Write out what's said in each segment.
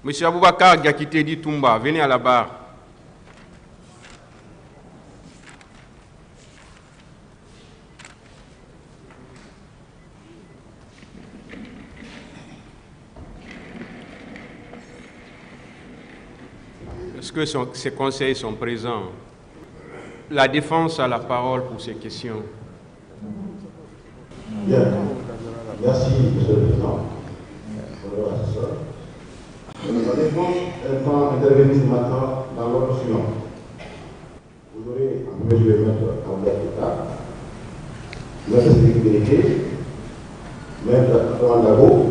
Monsieur Aboubakar Gakité Toumba, venez à la barre. Est-ce que ces conseils sont présents? La défense a la parole pour ces questions. Bien. Merci, Monsieur le Président. La défense va intervenir ce matin dans l'ordre suivant. Vous aurez, en premier lieu, Maître Abdel Fattah, Maître Sécurité, Maître Antoine,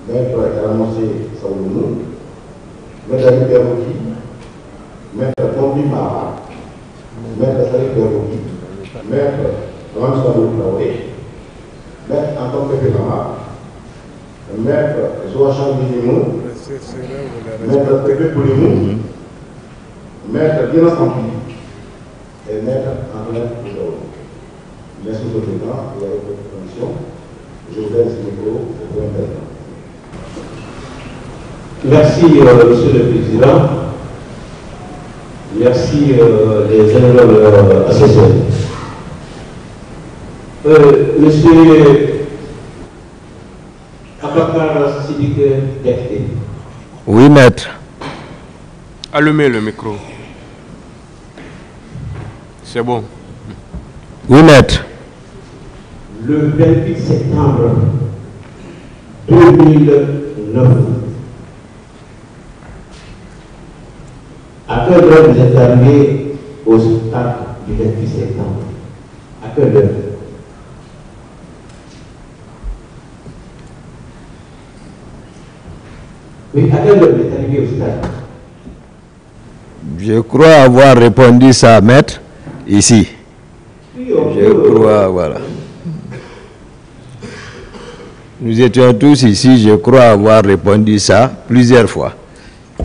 Maître Karamossé Saoulounou, Maître David Berouki, Maître Tombi Mara, Maître Salif Berouki, Maître Ramsandou Traoré, Maître Anton Pepe Lama, Maître Joachim Guillemot, Maître Pepe Poulimou, Maître Dina Sampi et Maître Antoinette Boudou. Merci Monsieur le Président et avec votre permission, je vous laisse le micro pour intervenir. Merci Monsieur le Président. Merci les honorables assesseurs. Monsieur Aboubakar Sidiki Gakité. Oui, maître. Allumez le micro. C'est bon. Oui, maître. Le 28 septembre 2009, à quelle heure vous êtes arrivé au stade du 28 septembre? À quelle heure? Oui, à quelle heure vous êtes arrivé au stade? Je crois avoir répondu ça, maître, ici. Oui, Je crois, voilà. Nous étions tous ici, je crois avoir répondu ça plusieurs fois.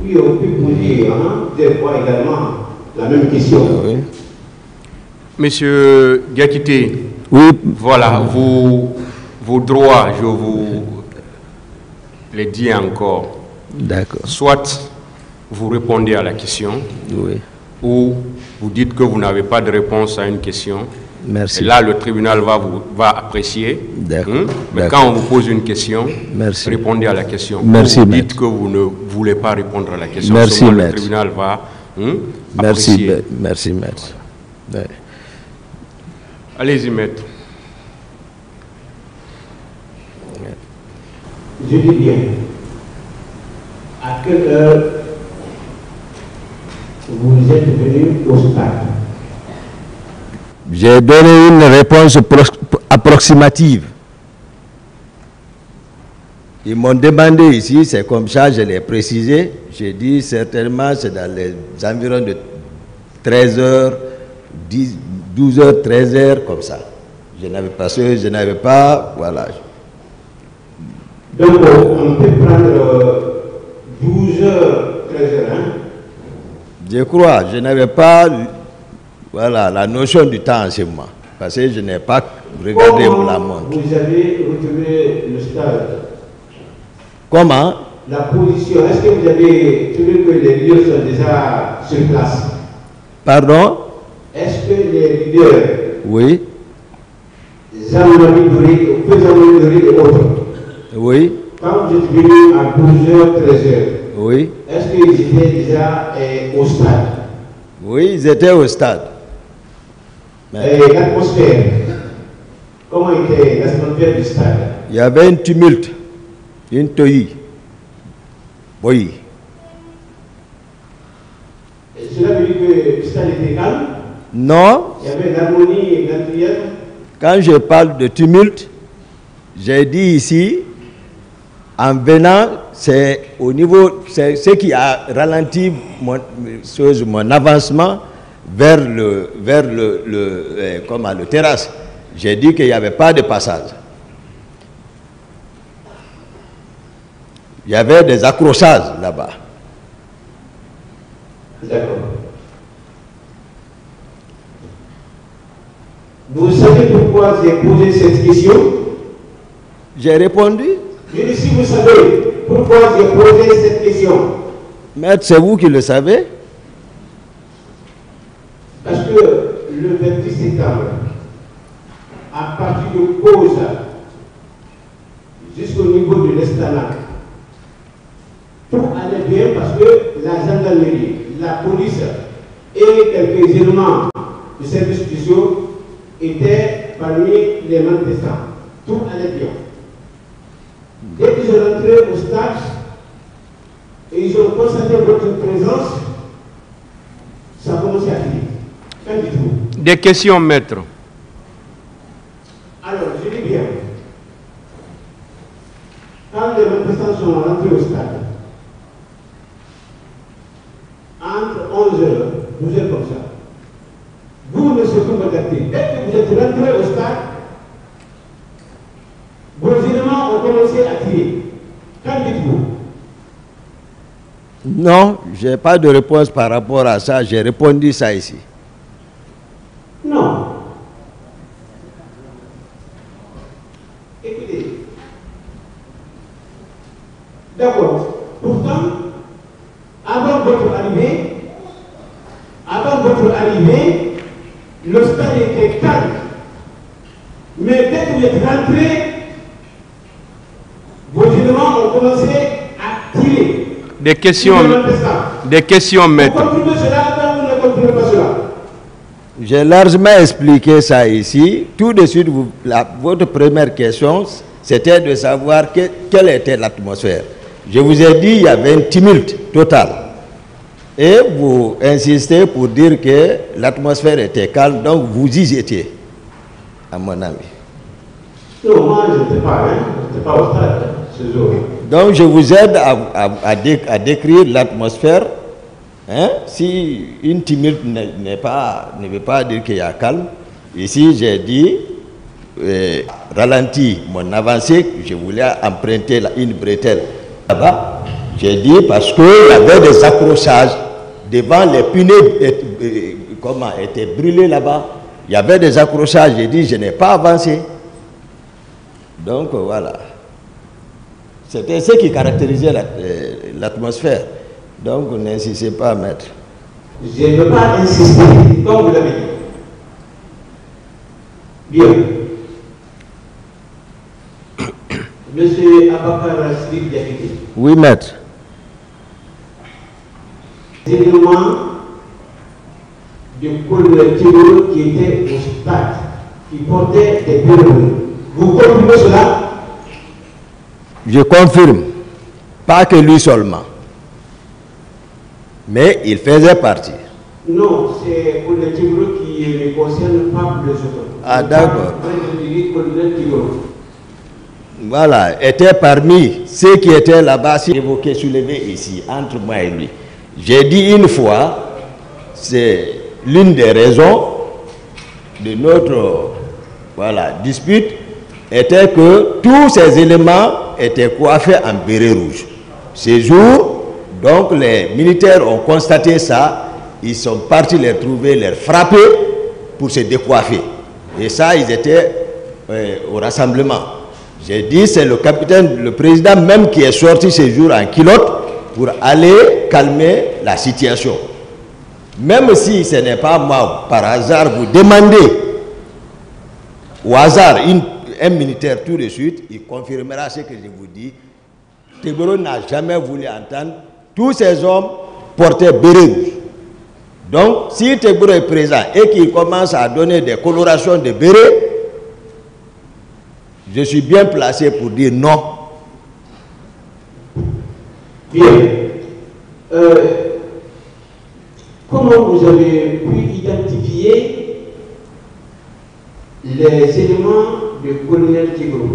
Oui, on peut poser des fois également la même question. Oui. Monsieur Gakité, Oui. voilà, vos droits, je vous les dis encore. D'accord. Soit vous répondez à la question, Oui. ou vous dites que vous n'avez pas de réponse à une question. Merci. Et là, le tribunal va apprécier. D'accord. Mais quand on vous pose une question, Merci. répondez à la question. Merci, vous dites maître. que vous ne voulez pas répondre à la question. Merci, Seulement, maître. le tribunal va Merci, apprécier. merci, maître. Oui. Allez-y, maître. Je dis bien, à quelle heure vous êtes venu au stade? J'ai donné une réponse approximative. Ils m'ont demandé ici, c'est comme ça, je l'ai précisé. J'ai dit certainement c'est dans les environs de 13h, 12h, 13h, comme ça. Je n'avais pas, voilà. Donc, on peut prendre 12h, 13h, hein? Je crois, je n'avais pas, voilà, la notion du temps en ce moment. Parce que je n'ai pas regardé la montre. Vous avez retrouvé le stade? Comment? La position, est-ce que vous avez trouvé que les leaders sont déjà sur place? Pardon? Est-ce que les leaders, Oui. Jean-Marie Doré et autres, Oui. quand vous êtes venu à 12h, 13h, Oui. est-ce qu'ils étaient déjà au stade? Oui, ils étaient au stade. Et l'atmosphère, comment était l'atmosphère du stade? Il y avait un tumulte, une toillie. Oui. Et cela veut dire que le stade était calme? Non. Il y avait l'harmonie et l'enthousiasme? Quand je parle de tumulte, j'ai dit ici, en venant, c'est au niveau, c'est ce qui a ralenti mon avancement vers le terrasse. J'ai dit qu'il n'y avait pas de passage. Il y avait des accrochages là-bas. D'accord. Vous savez pourquoi j'ai posé cette question? J'ai répondu. Je dis si vous savez pourquoi j'ai posé cette question. Maître, c'est vous qui le savez? Parce que le 28 septembre, à partir de cause jusqu'au niveau de l'Estanac, tout allait bien parce que la gendarmerie, la police et quelques éléments de services spéciaux étaient parmi les manifestants. Tout allait bien. Dès qu'ils sont rentrés au stade et ils ont constaté votre présence, ça a commencé à crier. Qu'en dites-vous? Des questions, maître. Alors, je dis bien, quand les manifestants sont rentrés au stade, entre 11h, 12h comme ça, vous ne serez pas contactés. Dès que vous êtes rentrés au stade, vos éléments ont commencé à tirer. Qu'en dites-vous? Non, je n'ai pas de réponse par rapport à ça. J'ai répondu ça ici. Non. Écoutez. D'accord. Pourtant, avant votre arrivée, le stade était calme. Mais dès que vous êtes rentrés, vos éléments ont commencé à tirer. Des questions, maître. Vous comprenez cela, vous ne comprenez pas cela. J'ai largement expliqué ça ici. Tout de suite, votre première question, c'était de savoir quelle était l'atmosphère. Je vous ai dit qu'il y avait un tumulte total. Et vous insistez pour dire que l'atmosphère était calme, donc vous y étiez, à mon avis. Non, moi, je n'étais pas au stade ce jour. Donc je vous aide à décrire l'atmosphère. Hein? Si une tumulte ne veut pas dire qu'il y a calme, ici j'ai dit, ralenti mon avancée, je voulais emprunter une bretelle là-bas. J'ai dit parce qu'il y avait des accrochages devant les punaises, comment étaient brûlés là-bas. Il y avait des accrochages, j'ai dit je n'ai pas avancé. Donc voilà. C'était ce qui caractérisait l'atmosphère. Donc n'insistez pas, maître. Je ne veux pas insister, comme vous l'avez dit. Bien. Monsieur Abakar Sidiki Diakité. Oui, maître. Les éléments de colonel Théodore qui étaient au stade, qui portaient des pèlerins. Vous confirmez cela? Je confirme. Pas que lui seulement. Mais il faisait partie. Non, c'est pour le Théodore qui ne concerne pas les autres. Ah, d'accord. Colonel Théodore. Voilà, était parmi ceux qui étaient là-bas, évoqué, soulevé ici, entre moi et lui. J'ai dit une fois, c'est l'une des raisons de notre dispute, était que tous ces éléments étaient coiffés en béret rouge. Ces jours, donc les militaires ont constaté ça, ils sont partis les trouver, les frapper pour se décoiffer. Et ça, ils étaient au rassemblement. J'ai dit, c'est le capitaine, le président même qui est sorti ces jours en culotte pour aller calmer la situation. Même si ce n'est pas moi, par hasard, vous demandez au hasard un militaire tout de suite, il confirmera ce que je vous dis. Théodore n'a jamais voulu entendre. Tous ces hommes portaient béret rouge. Donc, si Théodore est présent et qu'il commence à donner des colorations de béret, je suis bien placé pour dire non. Bien. Comment vous avez pu identifier les éléments de colonel Théodore?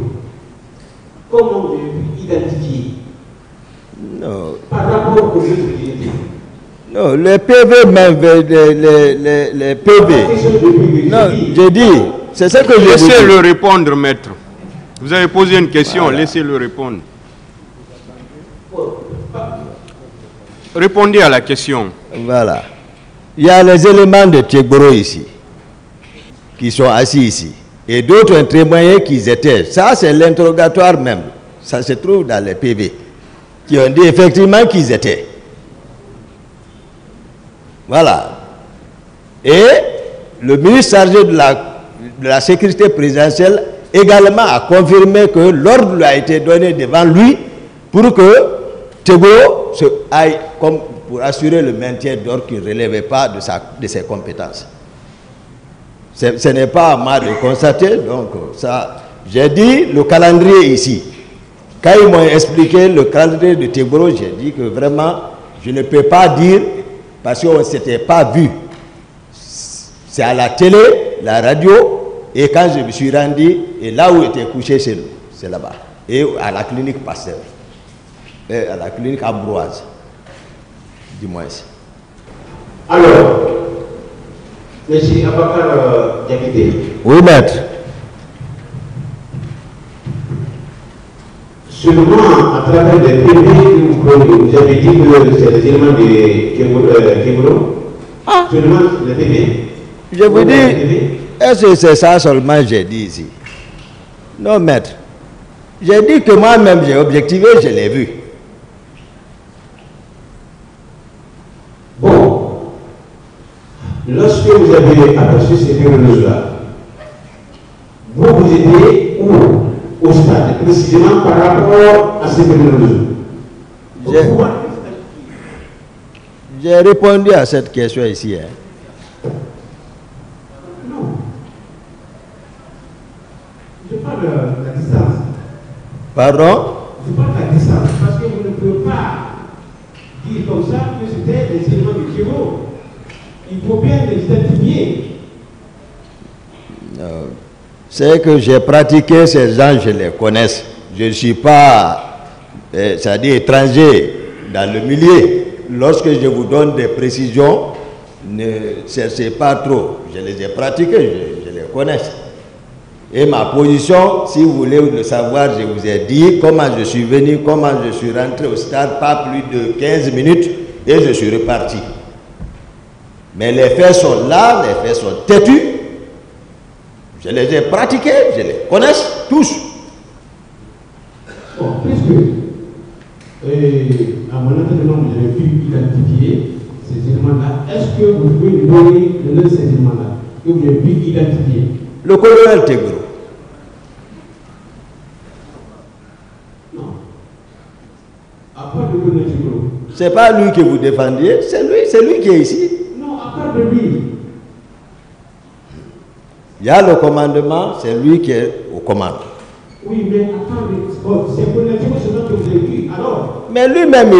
Comment vous avez pu identifier? Non. Par rapport aux autres unités. Non, les PV même, les PV. Non, j'ai dit, c'est ce que je dis. Laissez-le répondre, maître. Vous avez posé une question, voilà. Laissez-le répondre. Répondez à la question. Voilà. Il y a les éléments de Théodore ici, qui sont assis ici. Et d'autres ont témoigné qu'ils étaient. Ça, c'est l'interrogatoire même. Ça se trouve dans les PV. Qui ont dit effectivement qu'ils étaient. Voilà. Et le ministre chargé de la sécurité présidentielle également a confirmé que l'ordre lui a été donné devant lui pour que Teboro se aille comme pour assurer le maintien d'ordre qui ne relevait pas de ses compétences. Ce n'est pas à moi de constater, donc ça, j'ai dit le calendrier ici. Quand ils m'ont expliqué le calendrier de Teboro, j'ai dit que vraiment, je ne peux pas dire, parce qu'on ne s'était pas vu. C'est à la télé, la radio, et quand je me suis rendu, et là où était couché chez nous, c'est là-bas. Et à la clinique Pasteur, et à la clinique Ambroise, du moins. Alors, M. Abakar Diakité. Oui, maître. Seulement à travers les PV, vous avez dit que c'est les éléments de Kébolo. Ah. Seulement les PV. Je vous dis, est-ce que c'est ça seulement que j'ai dit ici? Non, maître. J'ai dit que moi-même j'ai objectivé, je l'ai vu. Bon, lorsque vous avez aperçu ces phénomènes-là, vous étiez où? Au stade, précisément par rapport à ces phénomènes. J'ai répondu à cette question ici. Hein. Non. Je parle de la distance. Pardon? Je parle de la distance parce que vous ne pouvez pas dire comme ça que c'était les éléments de Kéro. Il faut bien les identifier. C'est que j'ai pratiqué ces gens, je les connais. Je ne suis pas, c'est-à-dire étranger dans le milieu. Lorsque je vous donne des précisions, ne cherchez pas trop. Je les ai pratiqués, je les connais. Et ma position, si vous voulez le savoir, je vous ai dit comment je suis venu, comment je suis rentré au stade, pas plus de 15 minutes, et je suis reparti. Mais les faits sont là, les faits sont têtus. Je les ai pratiqués, je les connais tous. Bon, puisque, à mon entendement, vous avez pu identifier ces éléments-là, est-ce que vous pouvez nous donner le nom de ces éléments-là que vous avez pu identifier? Le colonel Teboro. Non. À part le colonel Teboro. C'est pas lui que vous défendiez, c'est lui qui est ici. Non, à part de lui. Il y a le commandement, c'est lui qui est au commande. Oui, mais attendez, c'est le colonel Teboro seulement que vous avez vu, alors. Mais lui-même,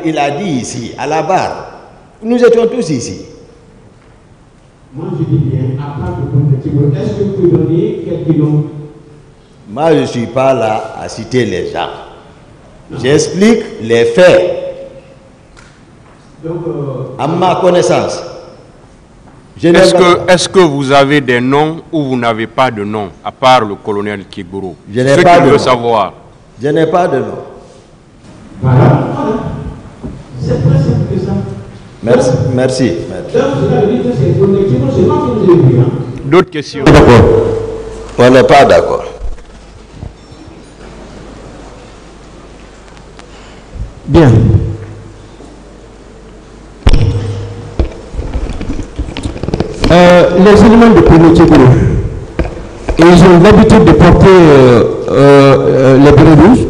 il a dit ici, à la barre, nous étions tous ici. Moi, je dis bien, à part le colonel Teboro, est-ce que vous pouvez donner quelques noms? Moi, je ne suis pas là à citer les gens. J'explique les faits. Donc, à ma connaissance. Est-ce que vous avez des noms ou vous n'avez pas de nom, à part le colonel Kiboro? Je n'ai pas de nom. Savoir. Je n'ai pas de nom. Voilà. C'est très simple que ça. Merci. Merci. D'autres questions? D'accord. On n'est pas d'accord. Bien. Les éléments de Pénétébro, ils ont l'habitude de porter les bérets rouges.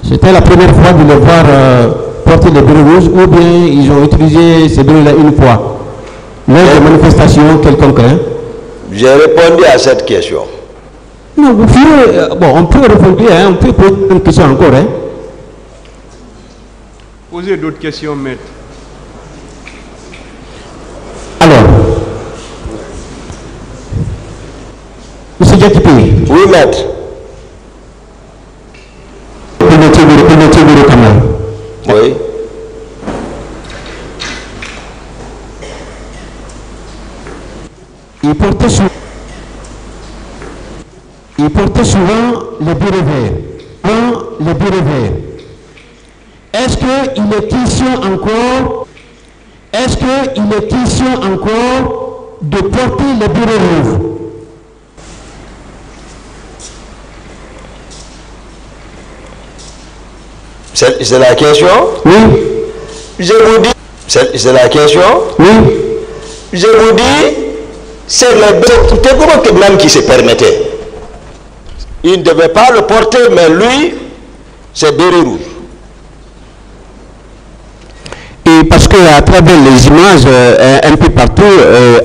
C'était la première fois de les voir porter les bérets rouges, ou bien ils ont utilisé ces bérets-là une fois, lors de manifestations quelconques. Hein? J'ai répondu à cette question. Non, vous pouvez, bon, on peut répondre, hein, on peut poser une question encore. Hein? Posez d'autres questions, maître. Alors, M. Diakité. Oui, maître. Oui. Il portait souvent les bérets verts. Les bérets verts. Est-ce qu'il est question encore de porter les bérets rouges? C'est la question? Oui. Je vous dis, c'est la question? Oui. Je vous dis, c'est le Teburo même qui se permettait. Il ne devait pas le porter, mais lui, c'est béret rouge. Et parce qu'à travers les images, un peu partout,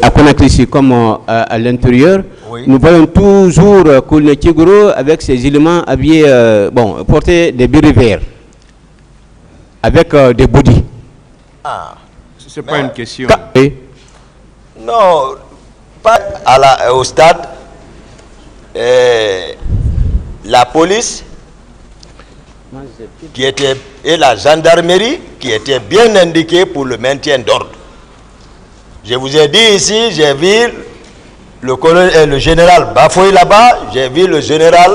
à Conakry, ici, comme à l'intérieur, Oui. nous voyons toujours Colonel Tchegoro avec ses éléments habillés, porter des bérets verts, avec des bodys. Ah. Ce n'est pas une question. Oui. Non, pas au stade. La police qui était, et la gendarmerie qui étaient bien indiquées pour le maintien d'ordre. Je vous ai dit ici, j'ai vu le général Bafoy là-bas, j'ai vu le général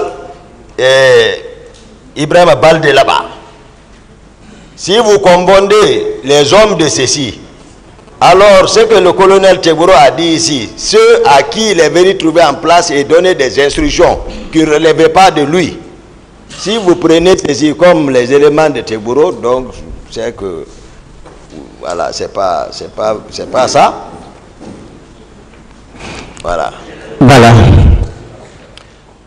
Ibrahim Baldé là-bas. Si vous confondez les hommes de ceci, alors ce que le colonel Teburo a dit ici, ceux à qui il est venu trouver en place et donner des instructions qui ne relevaient pas de lui, si vous prenez ceci comme les éléments de Teburo, donc c'est que voilà, c'est pas ça. Voilà.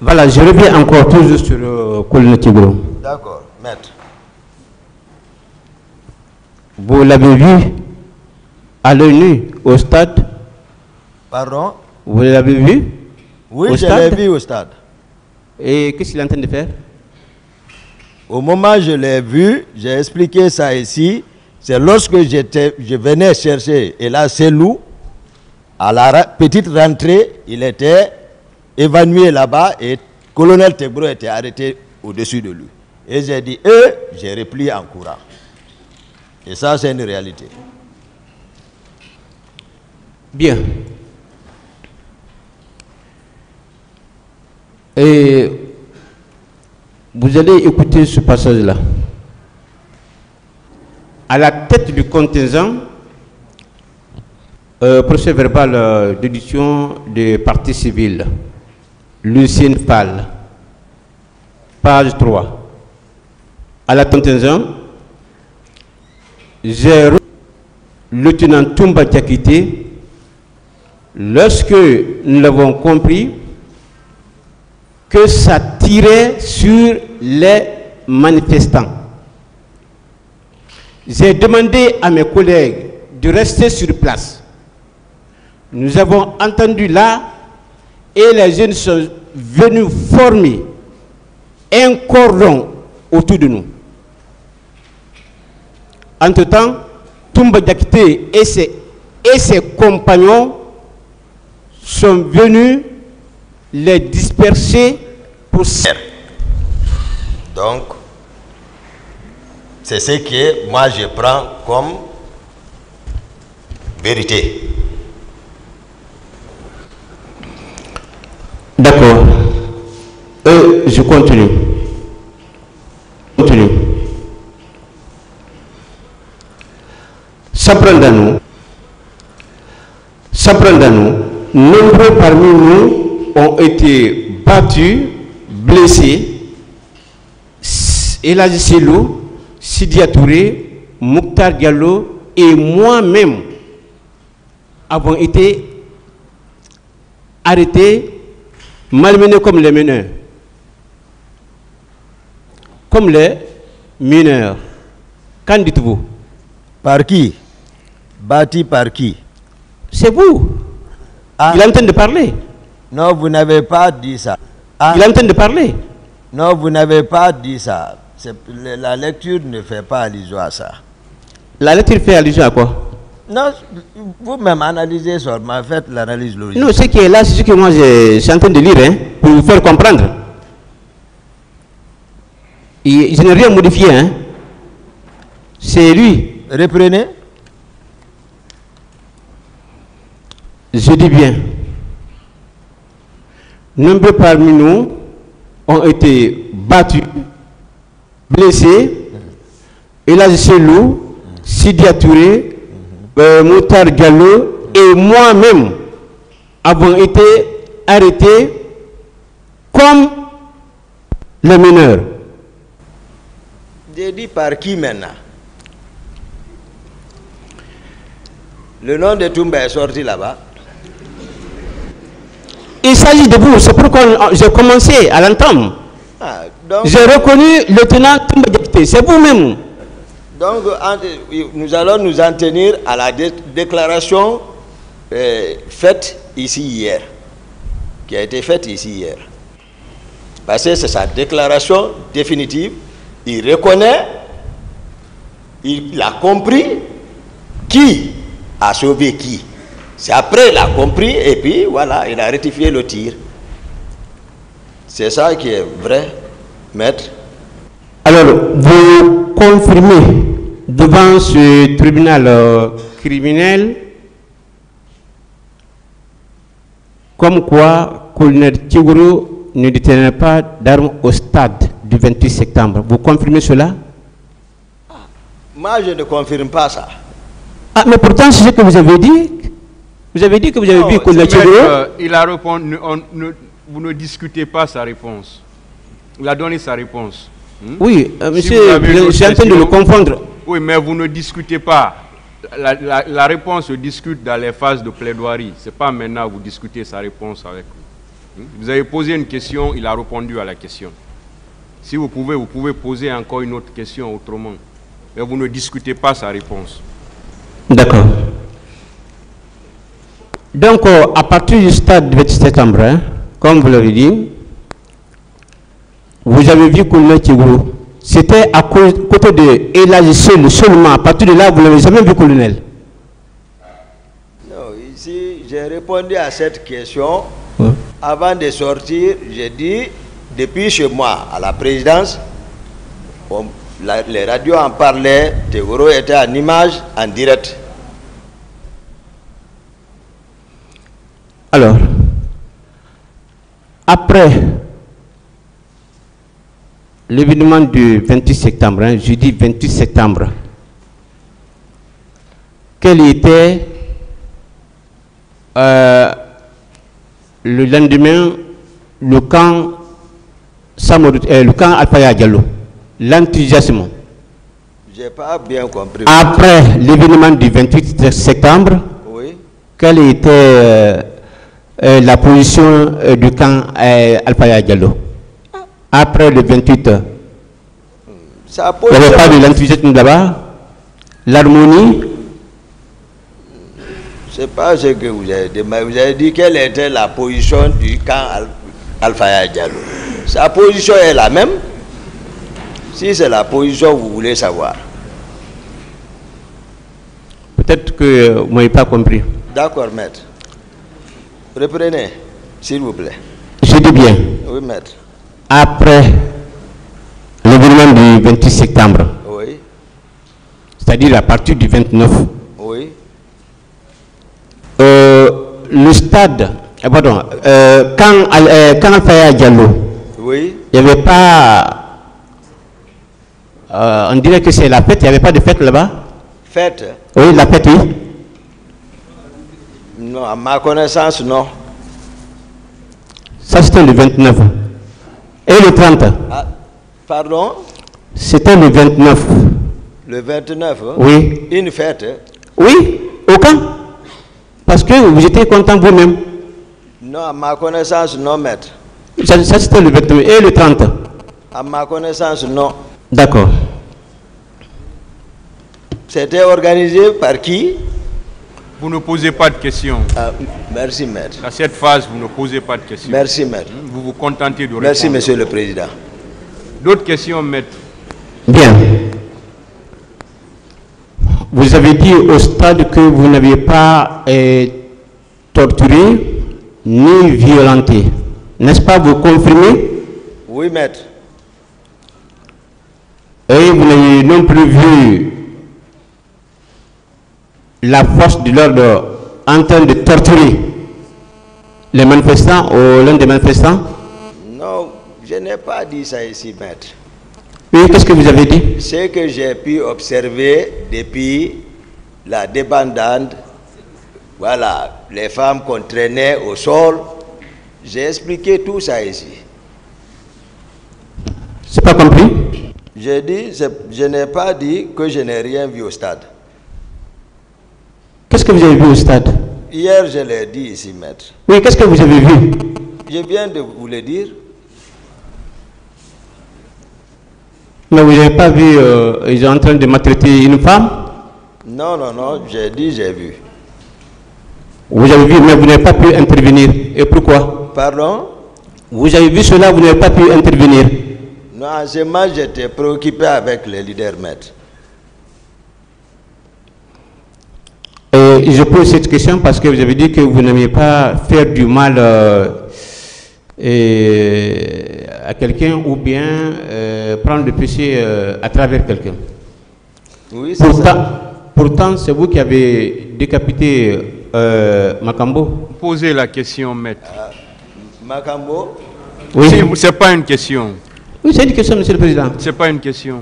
Voilà, je reviens encore toujours sur le colonel Tchegoro. D'accord, maître. Vous l'avez vu à l'œil nu au stade? Pardon? Vous l'avez vu? Oui, au je stade? l'ai vu au stade. Et qu'est-ce qu'il est en train de faire? Au moment où je l'ai vu, j'ai expliqué ça ici. C'est lorsque je venais chercher, et là c'est loup, à la petite rentrée, il était évanoui là-bas et le colonel Teburo était arrêté au-dessus de lui. Et j'ai dit, j'ai replié en courant. Et ça, c'est une réalité. Bien. Et vous allez écouter ce passage-là. À la tête du contingent, procès verbal d'édition des parties civiles, Lucien Fall, page 3. À la contingent, j'ai lieutenant Toumba Diakité, lorsque nous l'avons compris que ça tirait sur les manifestants. J'ai demandé à mes collègues de rester sur place. Nous avons entendu là et les jeunes sont venus former un cordon autour de nous. Entre-temps, Toumba Diakité et ses compagnons sont venus les disperser pour... Donc, c'est ce que moi je prends comme vérité. D'accord. Je continue. S'apprendant-nous, nombreux parmi nous ont été battus, blessés. Elhadji Selou, Sidia Touré, Mouktar Diallo et moi-même avons été arrêtés, malmenés comme les meneurs. Comme les mineurs. Qu'en dites-vous? Par qui? Bâti par qui? C'est vous. Ah. Il est en train de parler. Non, vous n'avez pas dit ça. Ah. Il est en train de parler. Non, vous n'avez pas dit ça. La lecture ne fait pas allusion à ça. La lecture fait allusion à quoi? Non, vous-même analysez seulement, faites l'analyse logique. Non, ce qui est là, c'est ce que moi je suis en train de lire, hein, pour vous faire comprendre. Et je n'ai rien modifié, hein. C'est lui. Reprenez. Je dis bien. Nombreux parmi nous ont été battus, blessés. Elhadji Selou, Sidia Touré, Mouktar Diallo et moi-même avons été arrêtés comme les mineurs. J'ai dit par qui maintenant? Le nom de Toumba est sorti là-bas. Il s'agit de vous, c'est pourquoi j'ai commencé à l'entendre. Ah, donc, J'ai reconnu le tenant Toumba Diakité, c'est vous-même. donc, nous allons nous en tenir à la déclaration faite ici hier, qui a été faite ici hier. Parce que c'est sa déclaration définitive. Il reconnaît, il a compris qui a sauvé qui. C'est après il a compris et puis voilà, il a rectifié le tir. C'est ça qui est vrai, maître. Alors, vous confirmez devant ce tribunal criminel comme quoi colonel Tchigoro ne détenait pas d'armes au stade du 28 septembre. Vous confirmez cela? Moi, je ne confirme pas ça. Ah, mais pourtant, c'est ce que vous avez dit. Vous avez dit que vous avez vu colonel Tchigoro. Il a répondu, vous ne discutez pas sa réponse. Il a donné sa réponse. Oui, Si monsieur, vous avez une autre je suis en train de le question, confondre. Oui, mais vous ne discutez pas. La réponse se discute dans les phases de plaidoirie. Ce n'est pas maintenant que vous discutez sa réponse avec lui. Vous avez posé une question, il a répondu à la question. Si vous pouvez poser encore une autre question autrement. Mais vous ne discutez pas sa réponse. D'accord. Donc, à partir du stade du 27 septembre, hein, comme vous l'avez dit, vous avez vu colonel Tchigoro. C'était à côté de Elagi seulement. À partir de là, vous n'avez jamais vu colonel. Non, ici, j'ai répondu à cette question. Avant de sortir, j'ai dit, depuis chez moi, à la présidence, les radios en parlaient, Tchigoro était en image, en direct. Alors, après l'événement du 28 septembre, hein, jeudi 28 septembre, quel était le lendemain le camp le camp Alpaya Diallo, l'enthousiasme? Je n'ai pas bien compris. Après l'événement du 28 septembre, Oui. quelle était la position du camp Alpaya Diallo? Après le 28, il n'y avait pas de l'enthousiasme là-bas, l'harmonie. Je ne sais pas ce que vous avez dit, mais vous avez dit quelle était la position du camp Alpha Diallo. Sa position est la même. Si c'est la position que vous voulez savoir. Peut-être que vous n'avez pas compris. D'accord, maître. Reprenez, s'il vous plaît. Je dis bien. Oui, maître. Après l'événement du 28 septembre, Oui. c'est-à-dire à partir du 29, Oui. le stade, pardon, quand Alpha Diallo, Oui. il n'y avait pas, on dirait que c'est la fête, il n'y avait pas de fête là-bas? Fête? Oui, la fête, oui. Non, à ma connaissance, non. Ça, c'était le 29. Et le 30? Ah, pardon? C'était le 29. Le 29? Hein? Oui. Une fête? Oui, aucun. Parce que vous étiez content vous-même. Non, à ma connaissance, non, maître. Ça c'était le 29. Et le 30? À ma connaissance, non. D'accord. C'était organisé par qui? Vous ne posez pas de questions. Ah, merci, maître. À cette phase, vous ne posez pas de questions. Merci, maître. Vous vous contentez de répondre. Merci, monsieur le président. D'autres questions, maître? Bien. Vous avez dit au stade que vous n'aviez pas torturé ni violenté. N'est-ce pas? Vous confirmez? Oui, maître. Et vous n'avez non plus vu la force de l'ordre en train de torturer les manifestants ou l'un des manifestants? Non, je n'ai pas dit ça ici, maître. Oui, qu'est-ce que vous avez dit? Ce que j'ai pu observer depuis la débandade, voilà, les femmes qu'on traînait au sol, j'ai expliqué tout ça ici. C'est pas compris? J'ai dit, je n'ai pas dit que je n'ai rien vu au stade. Qu'est-ce que vous avez vu au stade? Hier, je l'ai dit ici, maître. Oui, qu'est-ce que vous avez vu? Je viens de vous le dire. Mais vous n'avez pas vu, ils sont en train de maltraiter une femme? Non, non, non, j'ai dit, j'ai vu. Vous avez vu, mais vous n'avez pas pu intervenir. Et pourquoi? Pardon? Vous avez vu cela, vous n'avez pas pu intervenir. Non, en ce moment, j'étais préoccupé avec les leaders, maître. Et je pose cette question parce que vous avez dit que vous n'aimez pas faire du mal à quelqu'un ou bien prendre le péché à travers quelqu'un. Oui, c'est ça. Pourtant, c'est vous qui avez décapité Makambo. Posez la question, maître. Makambo? Oui, C'est pas une question. oui, c'est une question, Monsieur le Président. C'est pas une question.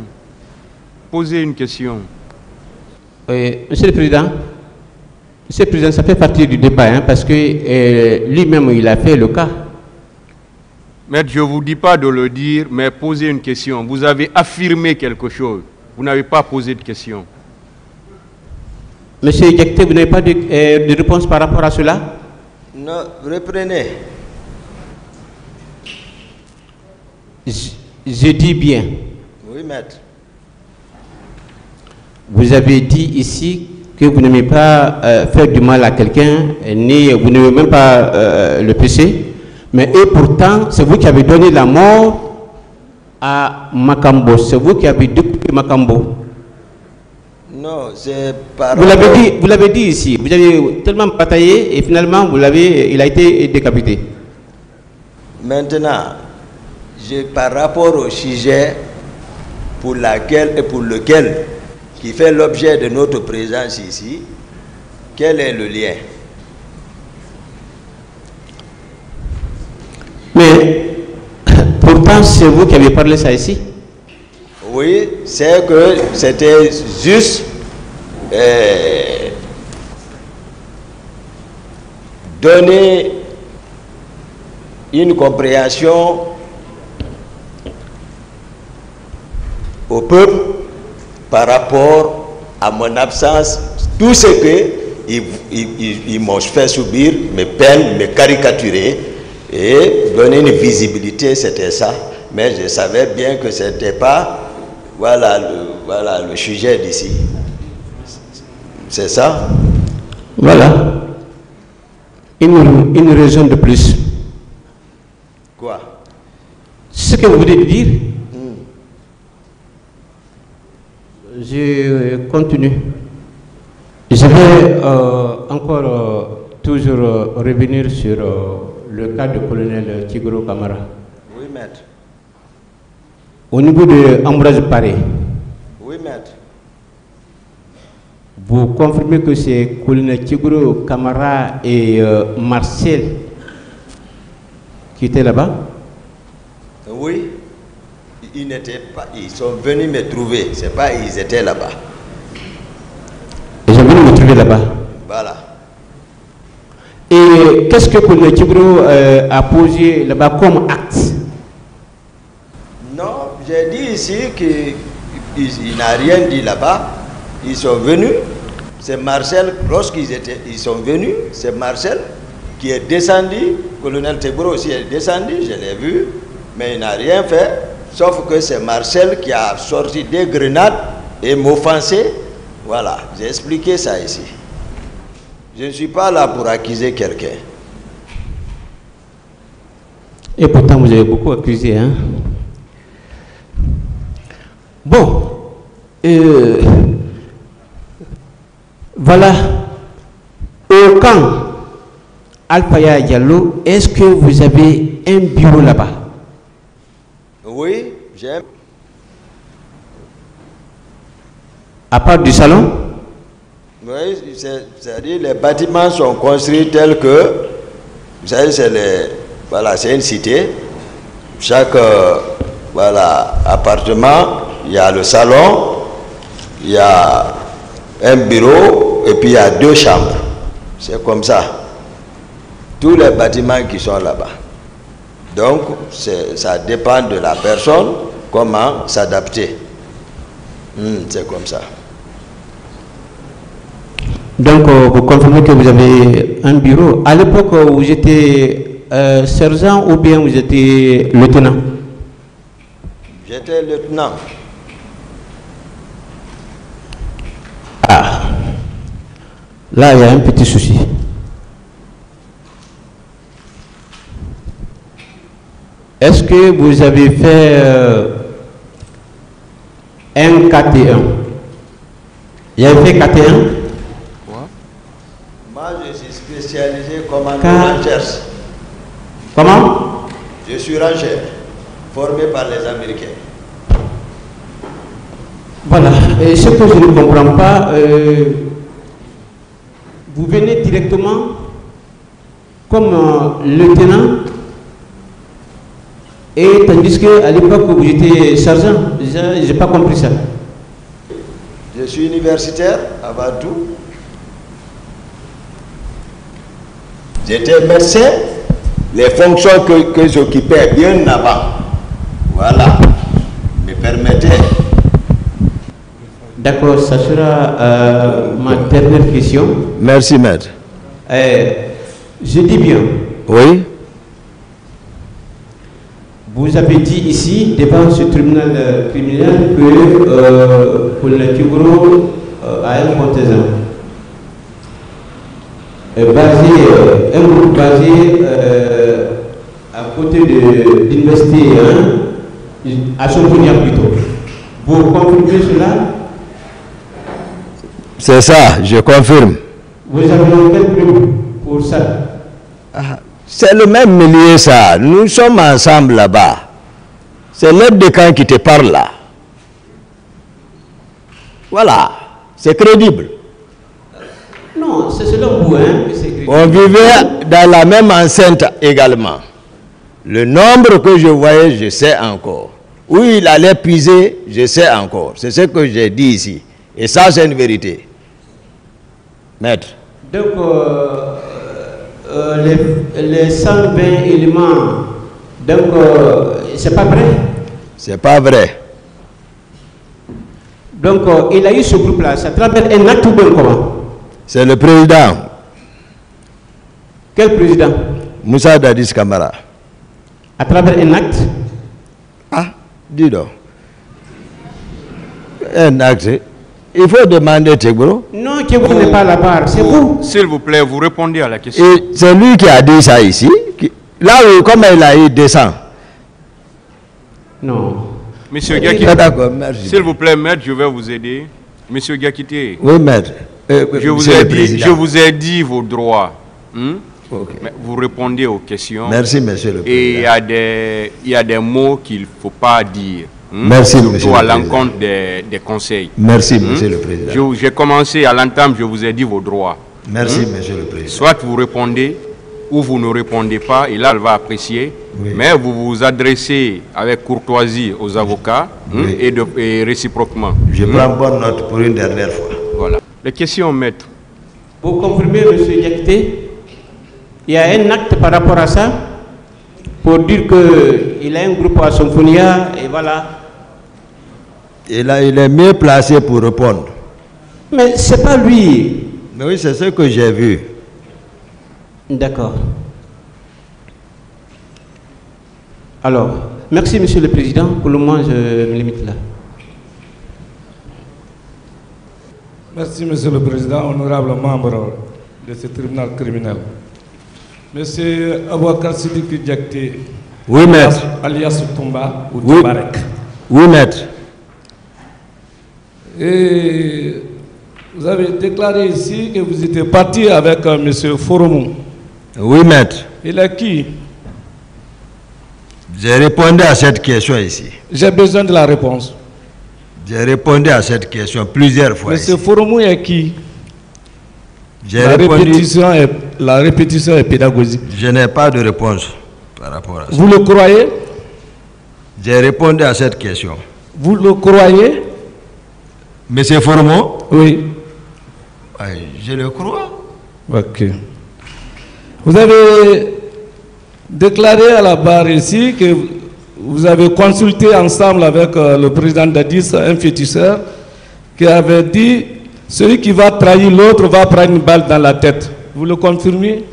Posez une question. Monsieur le Président, ça fait partie du débat, hein, parce que lui-même, il a fait le cas. Maître, je ne vous dis pas de le dire, mais posez une question. Vous avez affirmé quelque chose. Vous n'avez pas posé de question. Monsieur Diakité, vous n'avez pas de réponse par rapport à cela? Non, reprenez. Je dis bien. Oui, maître. Vous avez dit ici que vous n'aimez pas faire du mal à quelqu'un, ni vous n'aimez même pas le péché, mais et pourtant, c'est vous qui avez donné la mort à Makambo. C'est vous qui avez découpé Makambo. Non, c'est par... Vous l'avez dit ici. Vous avez tellement bataillé et finalement, il a été décapité. Maintenant, par rapport au sujet pour lequel qui fait l'objet de notre présence ici, quel est le lien? Mais pourtant, c'est vous qui avez parlé ça ici. Oui, c'est que c'était juste donner une compréhension au peuple par rapport à mon absence, tout ce qu'ils m'ont fait subir, mes peines, me caricaturer et donner une visibilité, c'était ça. Mais je savais bien que ce n'était pas le sujet d'ici. C'est ça? Voilà. Une raison de plus. Quoi? Ce que vous voulez dire, je continue. Je vais encore toujours revenir sur le cas du colonel Tigro Kamara. Oui, maître. Au niveau de Ambroise Paré, Oui, maître. vous confirmez que c'est colonel Tigro Kamara et Marcel qui étaient là-bas? Oui. Ils n'étaient pas, ils sont venus me trouver, c'est pas ils étaient là-bas. Ils sont venus me trouver là-bas. Voilà. Et qu'est-ce que colonel Tigro a posé là-bas comme acte? Non, j'ai dit ici qu'il n'a rien dit là-bas. Ils sont venus. C'est Marcel, ils sont venus, c'est Marcel qui est descendu. Colonel Tigro aussi est descendu, je l'ai vu, mais il n'a rien fait. Sauf que c'est Marcel qui a sorti des grenades et m'offensé. Voilà, j'ai expliqué ça ici. Je ne suis pas là pour accuser quelqu'un. Et pourtant, vous avez beaucoup accusé, hein? Bon. Voilà. Au camp Alpaya Diallo, est-ce que vous avez un bureau là-bas? Oui, j'ai... À part du salon? Oui, c'est-à-dire les bâtiments sont construits tels que, vous savez, c'est une cité. Chaque appartement, il y a le salon, il y a un bureau et puis il y a 2 chambres. C'est comme ça. Tous les bâtiments qui sont là-bas. Donc, ça dépend de la personne, comment s'adapter. C'est comme ça. Donc, vous confirmez que vous avez un bureau. À l'époque, vous étiez sergent ou bien vous étiez lieutenant? J'étais lieutenant. Ah, là, il y a un petit souci. Est-ce que vous avez fait un KT1? Il avez fait KT1? Moi, je suis spécialisé comme rancher. Comment? Je suis rancher, formé par les Américains. Voilà. Et ce que je ne comprends pas, vous venez directement comme lieutenant, et tandis qu'à l'époque vous étiez sergent. Je n'ai pas compris ça. Je suis universitaire avant tout. J'étais médecin, les fonctions que j'occupais bien avant, voilà, me permettaient. D'accord, ça sera ma dernière question. Merci, maître. Je dis bien. Oui. Vous avez dit ici, devant ce tribunal criminel, que Poulatigro a un contingent. Un groupe basé à côté de l'université, à Somphonia plutôt. Vous confirmez cela? C'est ça, je confirme. Vous avez quel preuve pour ça? C'est le même milieu ça, nous sommes ensemble là-bas. C'est l'aide de camp qui te parle là. Voilà, c'est crédible. Non, c'est selon vous, que c'est crédible. On vivait dans la même enceinte également. Le nombre que je voyais, je sais encore. Où il allait puiser, je sais encore. C'est ce que j'ai dit ici. Et ça, c'est une vérité. Maître. Donc, les 120 éléments, donc, c'est pas vrai? C'est pas vrai. Donc, il a eu ce groupe-là, ça travers un acte ou bien comment? C'est le président. Quel président? Moussa Dadis Kamara. À travers un acte? Ah, dis donc. Un acte. Il faut demander Tchegro. Non, Tchegro n'est pas à la barre, c'est vous. S'il vous plaît, vous répondez à la question. Et c'est lui qui a dit ça ici. Là où, comme il a eu, descend. Non. Monsieur Gakité, d'accord, merci. S'il vous plaît, maître, je vais vous aider. Monsieur Gakité. Oui, maître. Je vous ai dit vos droits. Okay. Mais vous répondez aux questions. Merci, monsieur le président. Et il y a des mots qu'il ne faut pas dire. Merci, monsieur le président. Surtout à l'encontre des conseils. Merci, monsieur le président. J'ai commencé à l'entame, je vous ai dit vos droits. Merci, monsieur le président. Soit vous répondez, ou vous ne répondez pas, et là, elle va apprécier. Oui. Mais vous vous adressez avec courtoisie aux avocats oui. et réciproquement. Je prends bonne note pour une dernière fois. Voilà. Les questions, maître. Vous confirmez, monsieur Diakité, il y a un acte par rapport à ça pour dire qu'il a un groupe à Somphonia et voilà. Et là, il est mieux placé pour répondre. Mais c'est pas lui. Mais oui, c'est ce que j'ai vu. D'accord. Alors, merci, monsieur le président. Pour le moment, je me limite là. Merci, monsieur le président, honorable membre de ce tribunal criminel. Monsieur Abouakar Sidiki Diakité, oui, maître. Alias Tomba ou oui. Tibarek. Oui, maître. Et vous avez déclaré ici que vous étiez parti avec monsieur Foromou. Oui, maître. Il est qui? J'ai répondu à cette question ici. J'ai besoin de la réponse. J'ai répondu à cette question plusieurs fois. Monsieur Foromou est qui? La répétition est pédagogique. Je n'ai pas de réponse par rapport à ça. Vous le croyez? J'ai répondu à cette question. Vous le croyez? Monsieur Foromou? Oui. Je le crois. Ok. Vous avez déclaré à la barre ici que vous avez consulté ensemble avec le président Dadis, un féticheur, qui avait dit « Celui qui va trahir l'autre va prendre une balle dans la tête ». Vous le confirmez?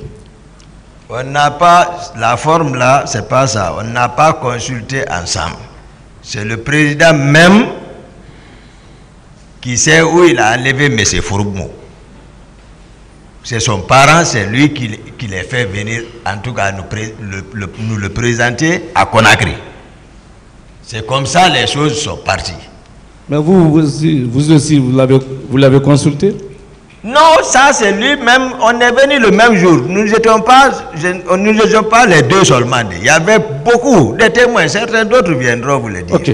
On n'a pas, la forme là, c'est pas ça. On n'a pas consulté ensemble. C'est le président même qui sait où il a enlevé M. Fouroubou. C'est son parent, c'est lui qui les fait venir, en tout cas, nous le présenter à Conakry. C'est comme ça les choses sont parties. Mais vous aussi, vous l'avez consulté? Non, ça c'est lui-même. On est venu le même jour. Nous n'étions pas les deux seulement. Il y avait beaucoup de témoins. Certains d'autres viendront vous le dire. Ok.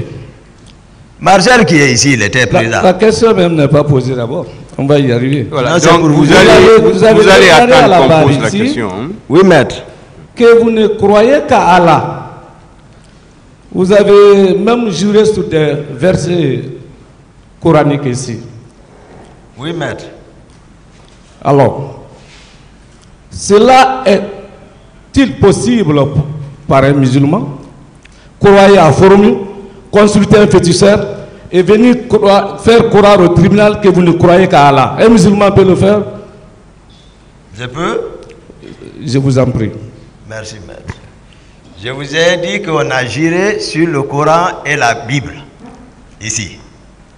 Marcel qui est ici, il était présent. La question même n'est pas posée d'abord. On va y arriver. Voilà. Non, Donc vous allez attendre qu'on pose la question. Hein? Oui, maître. Que vous ne croyez qu'à Allah. Vous avez même juré sur des versets coraniques ici. Oui, maître. Alors, cela est-il possible par un musulman? Croire à forum, consulter un féticheur et venir faire croire au tribunal que vous ne croyez qu'à Allah. Un musulman peut le faire? Je peux? Je vous en prie. Merci, maître. Je vous ai dit qu'on a juré sur le Coran et la Bible. Ici.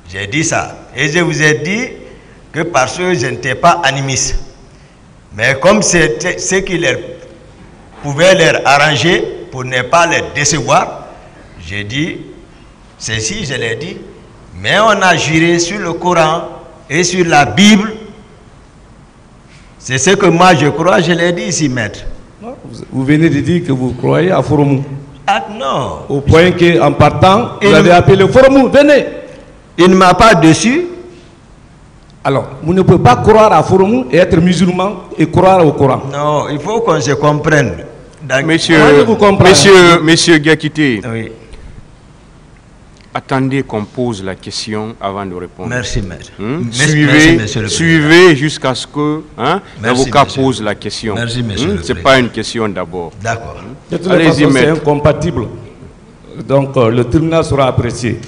J'ai dit ça. Et je vous ai dit que parce que je n'étais pas animiste. Mais comme c'était ce qui pouvait leur arranger pour ne pas les décevoir, j'ai dit, ceci je l'ai dit, mais on a juré sur le Coran et sur la Bible. C'est ce que moi je crois, je l'ai dit ici, maître. Vous venez de dire que vous croyez à Foromou. Ah non. Au point qu'en partant, vous avez appelé Foromou, venez. Il ne m'a pas dessus. Alors, vous ne pouvez pas croire à Foromou et être musulman et croire au Coran. Non, il faut qu'on se comprenne. Monsieur Gakité, oui. Attendez qu'on pose la question avant de répondre. Merci, maître. Suivez jusqu'à ce que l'avocat pose la question. Merci, monsieur. Ce n'est pas une question d'abord. D'accord. De toute façon, c'est incompatible. Donc, le tribunal sera apprécié.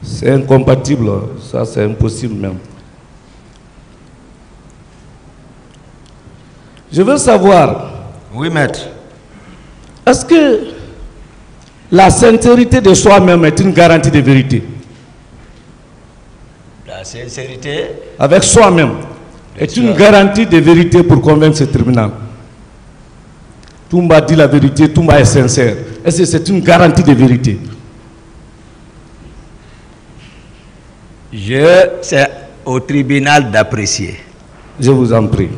C'est incompatible. Ça, c'est impossible même. Je veux savoir... Oui, maître. Est-ce que la sincérité de soi-même est une garantie de vérité? La sincérité avec soi-même est une garantie de vérité pour convaincre ce tribunal. Toumba dit la vérité, Toumba est sincère. Est-ce que c'est une garantie de vérité? C'est au tribunal d'apprécier. Je vous en prie.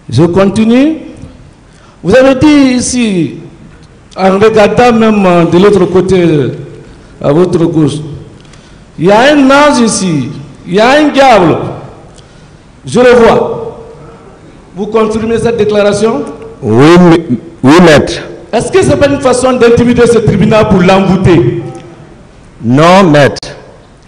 Je continue. Vous avez dit ici, en regardant même de l'autre côté, à votre gauche, il y a un ange ici, il y a un diable. Je le vois. Vous confirmez cette déclaration? Oui, maître. Est-ce que ce n'est pas une façon d'intimider ce tribunal pour l'envoûter? Non, maître.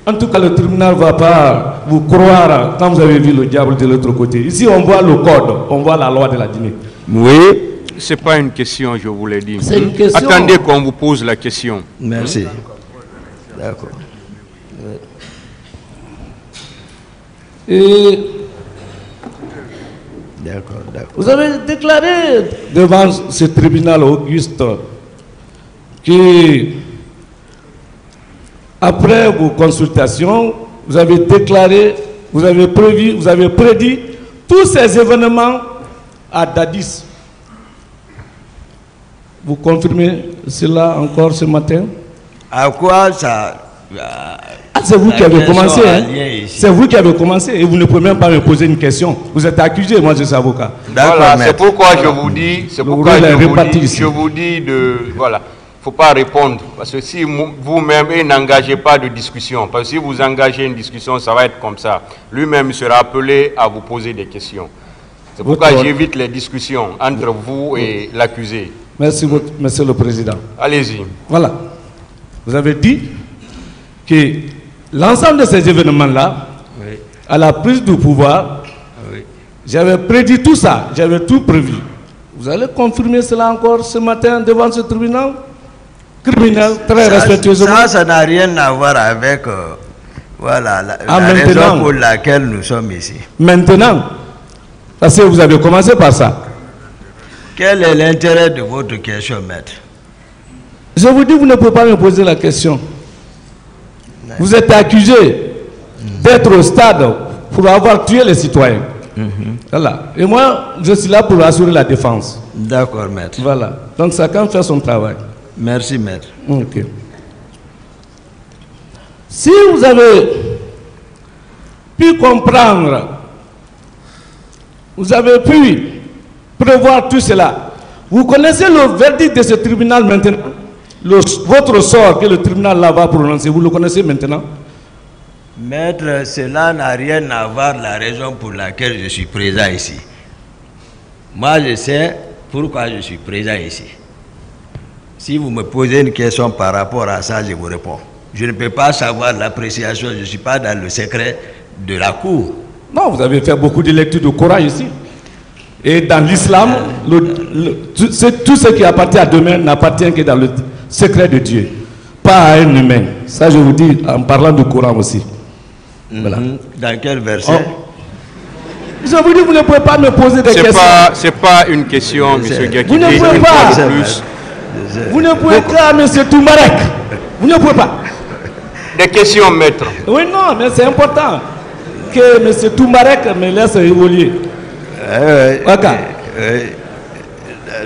En tout cas, le tribunal ne va pas vous croire quand vous avez vu le diable de l'autre côté. Ici, on voit le code, on voit la loi de la Guinée. Oui. Ce n'est pas une question, je vous l'ai dit. C'est une question. Attendez qu'on vous pose la question. Merci. D'accord. Et d'accord. Vous avez déclaré devant ce tribunal auguste que après vos consultations, vous avez déclaré, vous avez prédit tous ces événements à Dadis. Vous confirmez cela encore ce matin? À quoi ça... c'est vous qui avez commencé. C'est vous qui avez commencé et vous ne pouvez même pas me poser une question. Vous êtes accusé, moi je suis avocat. Voilà, c'est pourquoi je vous dis, voilà, faut pas répondre parce que si vous-même n'engagez pas de discussion, parce que si vous engagez une discussion, ça va être comme ça. Lui-même sera appelé à vous poser des questions. C'est pourquoi j'évite les discussions entre vous et l'accusé. Merci, Monsieur le Président. Allez-y. Voilà. Vous avez dit que l'ensemble de ces événements-là, oui, à la prise du pouvoir, oui, j'avais prédit tout ça, j'avais tout prévu. Vous allez confirmer cela encore ce matin devant ce tribunal criminel, très respectueusement? Ça n'a rien à voir avec Voilà la maintenant, raison pour laquelle nous sommes ici. Maintenant, parce que vous avez commencé par ça. Quel est l'intérêt de votre question, maître? Je vous dis, vous ne pouvez pas me poser la question. Vous êtes accusé d'être au stade pour avoir tué les citoyens. Voilà. Et moi, je suis là pour assurer la défense. D'accord, maître. Voilà. Donc, chacun fait son travail. Merci, maître. Ok. Si vous avez pu comprendre, vous avez pu prévoir tout cela, vous connaissez le verdict de ce tribunal maintenant, votre sort que le tribunal là va prononcer, vous le connaissez maintenant? Maître, cela n'a rien à voir la raison pour laquelle je suis présent ici. Moi, je sais pourquoi je suis présent ici. Si vous me posez une question par rapport à ça, je vous réponds. Je ne peux pas savoir l'appréciation, je ne suis pas dans le secret de la cour. Non, vous avez fait beaucoup de lectures du Coran ici. Et dans l'islam, tout ce qui appartient à demain n'appartient que dans le secret de Dieu, pas à un humain. Ça, je vous dis en parlant du Coran aussi. Voilà. Dans quel verset? Je vous dis, vous ne pouvez pas me poser des questions. C'est pas une question, M. Gakité. Vous ne pouvez pas. Vous ne pouvez pas, M. Toumarek. Vous ne pouvez pas. Des questions, maître. Oui, non, mais c'est important que M. Toumarek me laisse évoluer.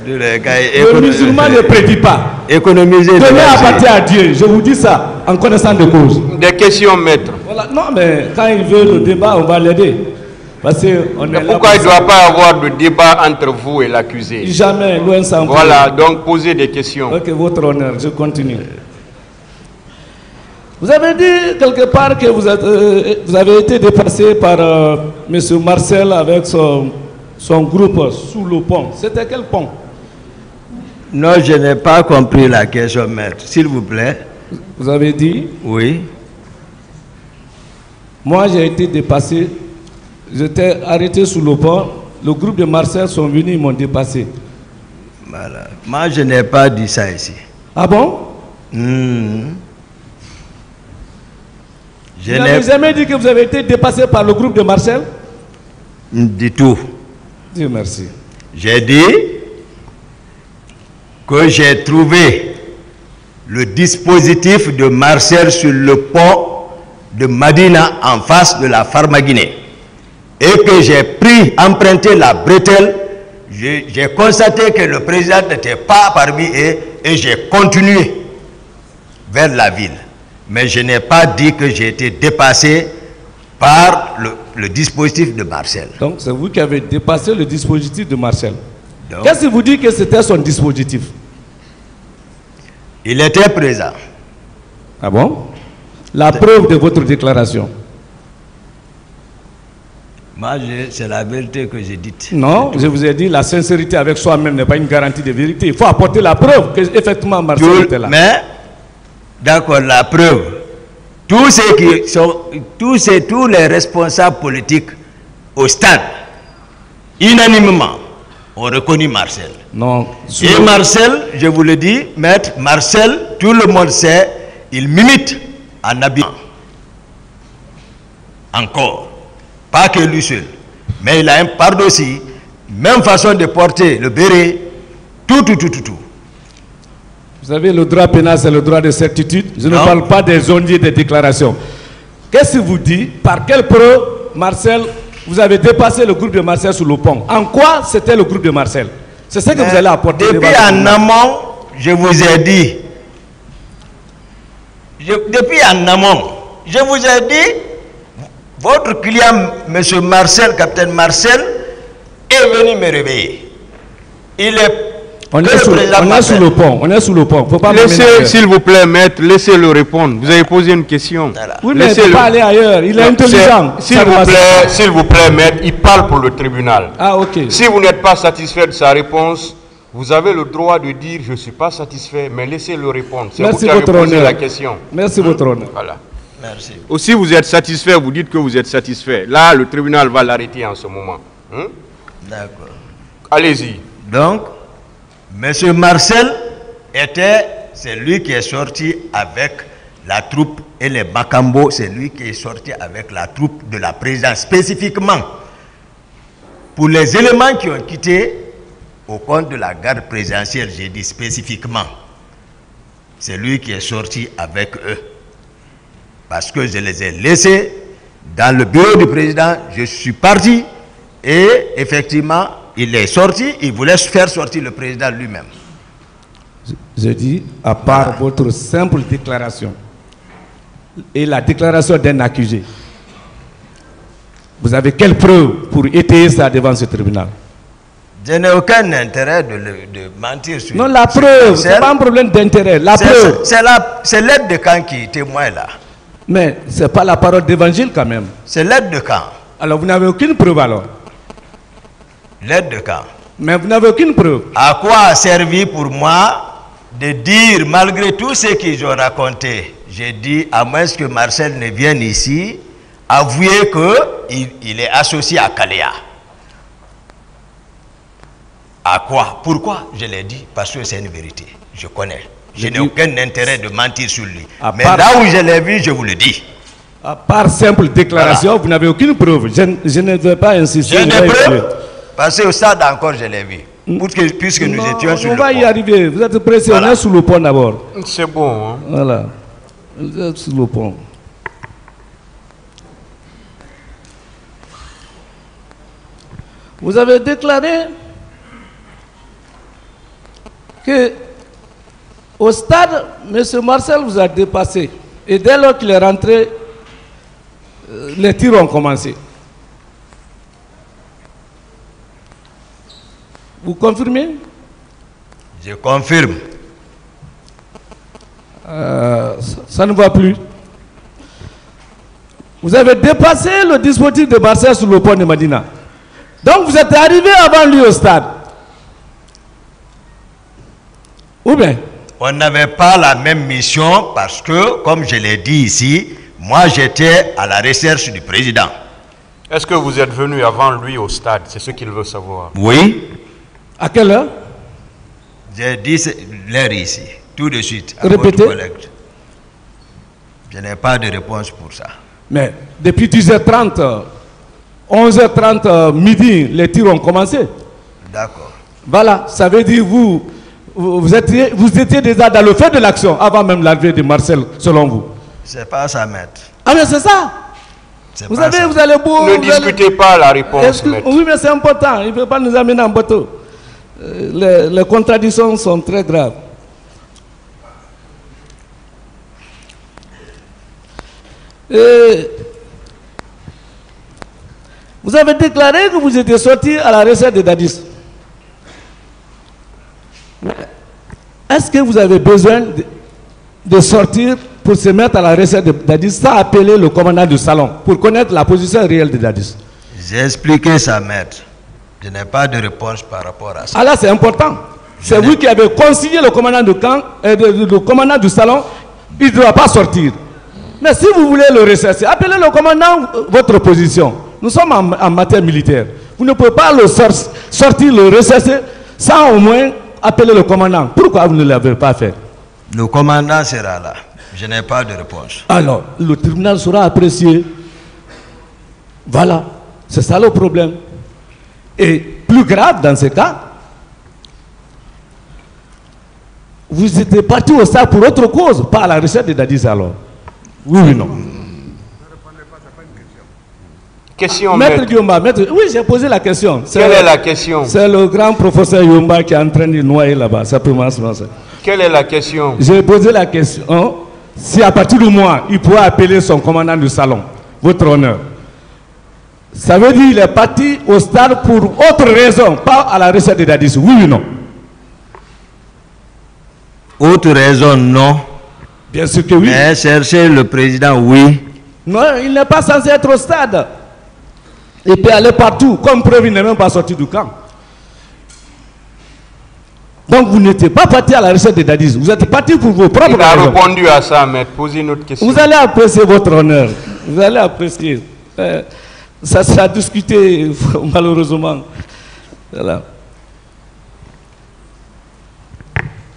Le musulman ne prédit pas. Économiser. Demain appartient à Dieu. Je vous dis ça en connaissance de cause. Des questions, maître. Voilà. Non, mais quand il veut le débat, on va l'aider. Parce que on est là. Pourquoi il ne doit pas y avoir de débat entre vous et l'accusé? Jamais, loin s'en faut. Voilà, donc posez des questions. Ok, votre honneur, je continue. Vous avez dit quelque part que vous avez été dépassé par M. Marcel avec son groupe sous le pont. C'était quel pont? Non, je n'ai pas compris la question, maître. S'il vous plaît. Vous avez dit? Oui. Moi, j'ai été dépassé. J'étais arrêté sous le pont. Le groupe de Marcel sont venus, ils m'ont dépassé. Voilà. Moi, je n'ai pas dit ça ici. Ah bon? Vous n'avez jamais dit que vous avez été dépassé par le groupe de Marcel? Du tout. Dieu merci. J'ai dit que j'ai trouvé le dispositif de Marcel sur le pont de Madina en face de la Farmaguinée et que j'ai emprunté la bretelle. J'ai constaté que le président n'était pas parmi eux et j'ai continué vers la ville. Mais je n'ai pas dit que j'ai été dépassé par le dispositif de Marcel. Donc c'est vous qui avez dépassé le dispositif de Marcel. Qu'est-ce qui vous dit que c'était son dispositif? Il était présent. Ah bon? La preuve de votre déclaration? Moi, c'est la vérité que j'ai dite. Non, je vous ai dit, la sincérité avec soi-même n'est pas une garantie de vérité. Il faut apporter la preuve que effectivement Marcel était là. Mais, d'accord, la preuve. Tous les responsables politiques au stade, unanimement, ont reconnu Marcel. Non. Et Marcel, je vous le dis, maître, Marcel, tout le monde sait, il m'imite en habillement. Encore. Pas que lui seul. Mais il a un pardon aussi, même façon de porter le béret, tout. Vous savez, le droit pénal, c'est le droit de certitude. Je ne parle pas des ondiers des déclarations. Qu'est-ce qu'il vous dit? Par quelle preuve, Marcel, vous avez dépassé le groupe de Marcel sur le pont? En quoi c'était le groupe de Marcel? C'est ça que vous allez apporter. Depuis en amont, je vous ai dit. Depuis en amont, je vous ai dit, votre client, M. Marcel, capitaine Marcel, est venu me réveiller. Il est... On est sous le pont, Faut pas laissez, s'il vous plaît, maître, laissez-le répondre. Vous avez posé une question. Oui, mais il ne peut pas aller ailleurs, il est intelligent. S'il vous plaît, maître, il parle pour le tribunal. Ah, ok. Si vous n'êtes pas satisfait de sa réponse, vous avez le droit de dire je ne suis pas satisfait, mais laissez-le répondre. C'est vous qui avez posé la question. Merci, votre honneur. Voilà. Merci. Aussi, vous êtes satisfait, vous dites que vous êtes satisfait. Là, le tribunal va l'arrêter en ce moment. D'accord. Allez-y. Donc, M. Marcel c'est lui qui est sorti avec la troupe et les Bakambo, c'est lui qui est sorti avec la troupe de la présidence, spécifiquement. Pour les éléments qui ont quitté au compte de la garde présidentielle, j'ai dit spécifiquement, c'est lui qui est sorti avec eux. Parce que je les ai laissés dans le bureau du président, je suis parti et effectivement, il est sorti, il voulait faire sortir le président lui-même. Je dis, à part votre simple déclaration et la déclaration d'un accusé, vous avez quelle preuve pour étayer ça devant ce tribunal? Je n'ai aucun intérêt de mentir sur... Non, la preuve, ce n'est pas un problème d'intérêt. La preuve... C'est l'aide de camp qui témoigne là. Mais ce n'est pas la parole d'évangile quand même. C'est l'aide de camp. Alors vous n'avez aucune preuve alors? L'aide de camp. Mais vous n'avez aucune preuve. À quoi a servi pour moi de dire, malgré tout ce qu'ils ont raconté, j'ai dit, à moins que Marcel ne vienne ici, avouer qu'il est associé à Kaléa. À quoi? Pourquoi? Je l'ai dit, parce que c'est une vérité. Je connais. Je n'ai aucun intérêt de mentir sur lui. Mais là où je l'ai vu, je vous le dis. À part simple déclaration, voilà. Vous n'avez aucune preuve. Je ne vais pas insister. J'ai des preuves. Parce qu'au stade encore, je l'ai vu. Puisque nous étions sur le pont. On va y arriver. Vous êtes pressé. Voilà. On est sous le pont d'abord. C'est bon. Hein? Voilà. Vous êtes sous le pont. Vous avez déclaré que au stade, M. Marcel vous a dépassé. Et dès lors qu'il est rentré, les tirs ont commencé. Vous confirmez? Je confirme. Ça ne va plus. Vous avez dépassé le dispositif de Marcel sur le pont de Madina. Donc vous êtes arrivé avant lui au stade. Ou bien? On n'avait pas la même mission parce que, comme je l'ai dit ici, moi j'étais à la recherche du président. Est-ce que vous êtes venu avant lui au stade? C'est ce qu'il veut savoir. Oui. À quelle heure? J'ai dit l'heure ici, tout de suite. Répétez. Je n'ai pas de réponse pour ça. Mais depuis 10h30, 11h30, midi, les tirs ont commencé. D'accord. Voilà, ça veut dire vous étiez déjà dans le fait de l'action avant même l'arrivée de Marcel, selon vous. C'est pas ça, maître. Ah mais c'est ça. Vous savez, ça. Vous allez beau... Ne discutez pas la réponse, maître. Oui, mais c'est important. Il ne faut pas nous amener en bateau. Les contradictions sont très graves. Vous avez déclaré que vous étiez sorti à la recherche de Dadis. Est-ce que vous avez besoin de sortir pour se mettre à la recherche de Dadis sans appeler le commandant du salon pour connaître la position réelle de Dadis? J'ai expliqué ça, maître. Je n'ai pas de réponse par rapport à ça. Ah là, c'est important. C'est vous qui avez consigné le commandant du camp, le commandant du salon, il ne doit pas sortir. Mais si vous voulez le rechercher, appelez le commandant votre position. Nous sommes en matière militaire. Vous ne pouvez pas le sortir, le rechercher, sans au moins appeler le commandant. Pourquoi vous ne l'avez pas fait? Le commandant sera là. Je n'ai pas de réponse. Alors, le tribunal sera apprécié. Voilà. C'est ça le problème. Et plus grave dans ce cas, vous étiez parti au stade pour autre cause, pas à la recherche de Dadis alors. Oui ou non? Question, Maître Yomba, oui, j'ai posé la question. Quelle est la question? C'est le grand professeur Yomba qui est en train de noyer là-bas. Quelle est la question? J'ai posé la question. Si à partir du mois, il pourrait appeler son commandant du salon, votre honneur. Ça veut dire qu'il est parti au stade pour autre raison, pas à la recherche de Dadis. Oui ou non? Autre raison, non. Bien sûr que oui. Mais chercher le président, oui. Non, il n'est pas censé être au stade. Il peut aller partout. Comme preuve, il n'est même pas sorti du camp. Donc vous n'étiez pas parti à la recherche de Dadis. Vous êtes parti pour vos propres raisons. Il a répondu à ça, maître. Posez une autre question. Vous allez apprécier votre honneur. Vous allez apprécier. Ça sera discuté, malheureusement. Voilà.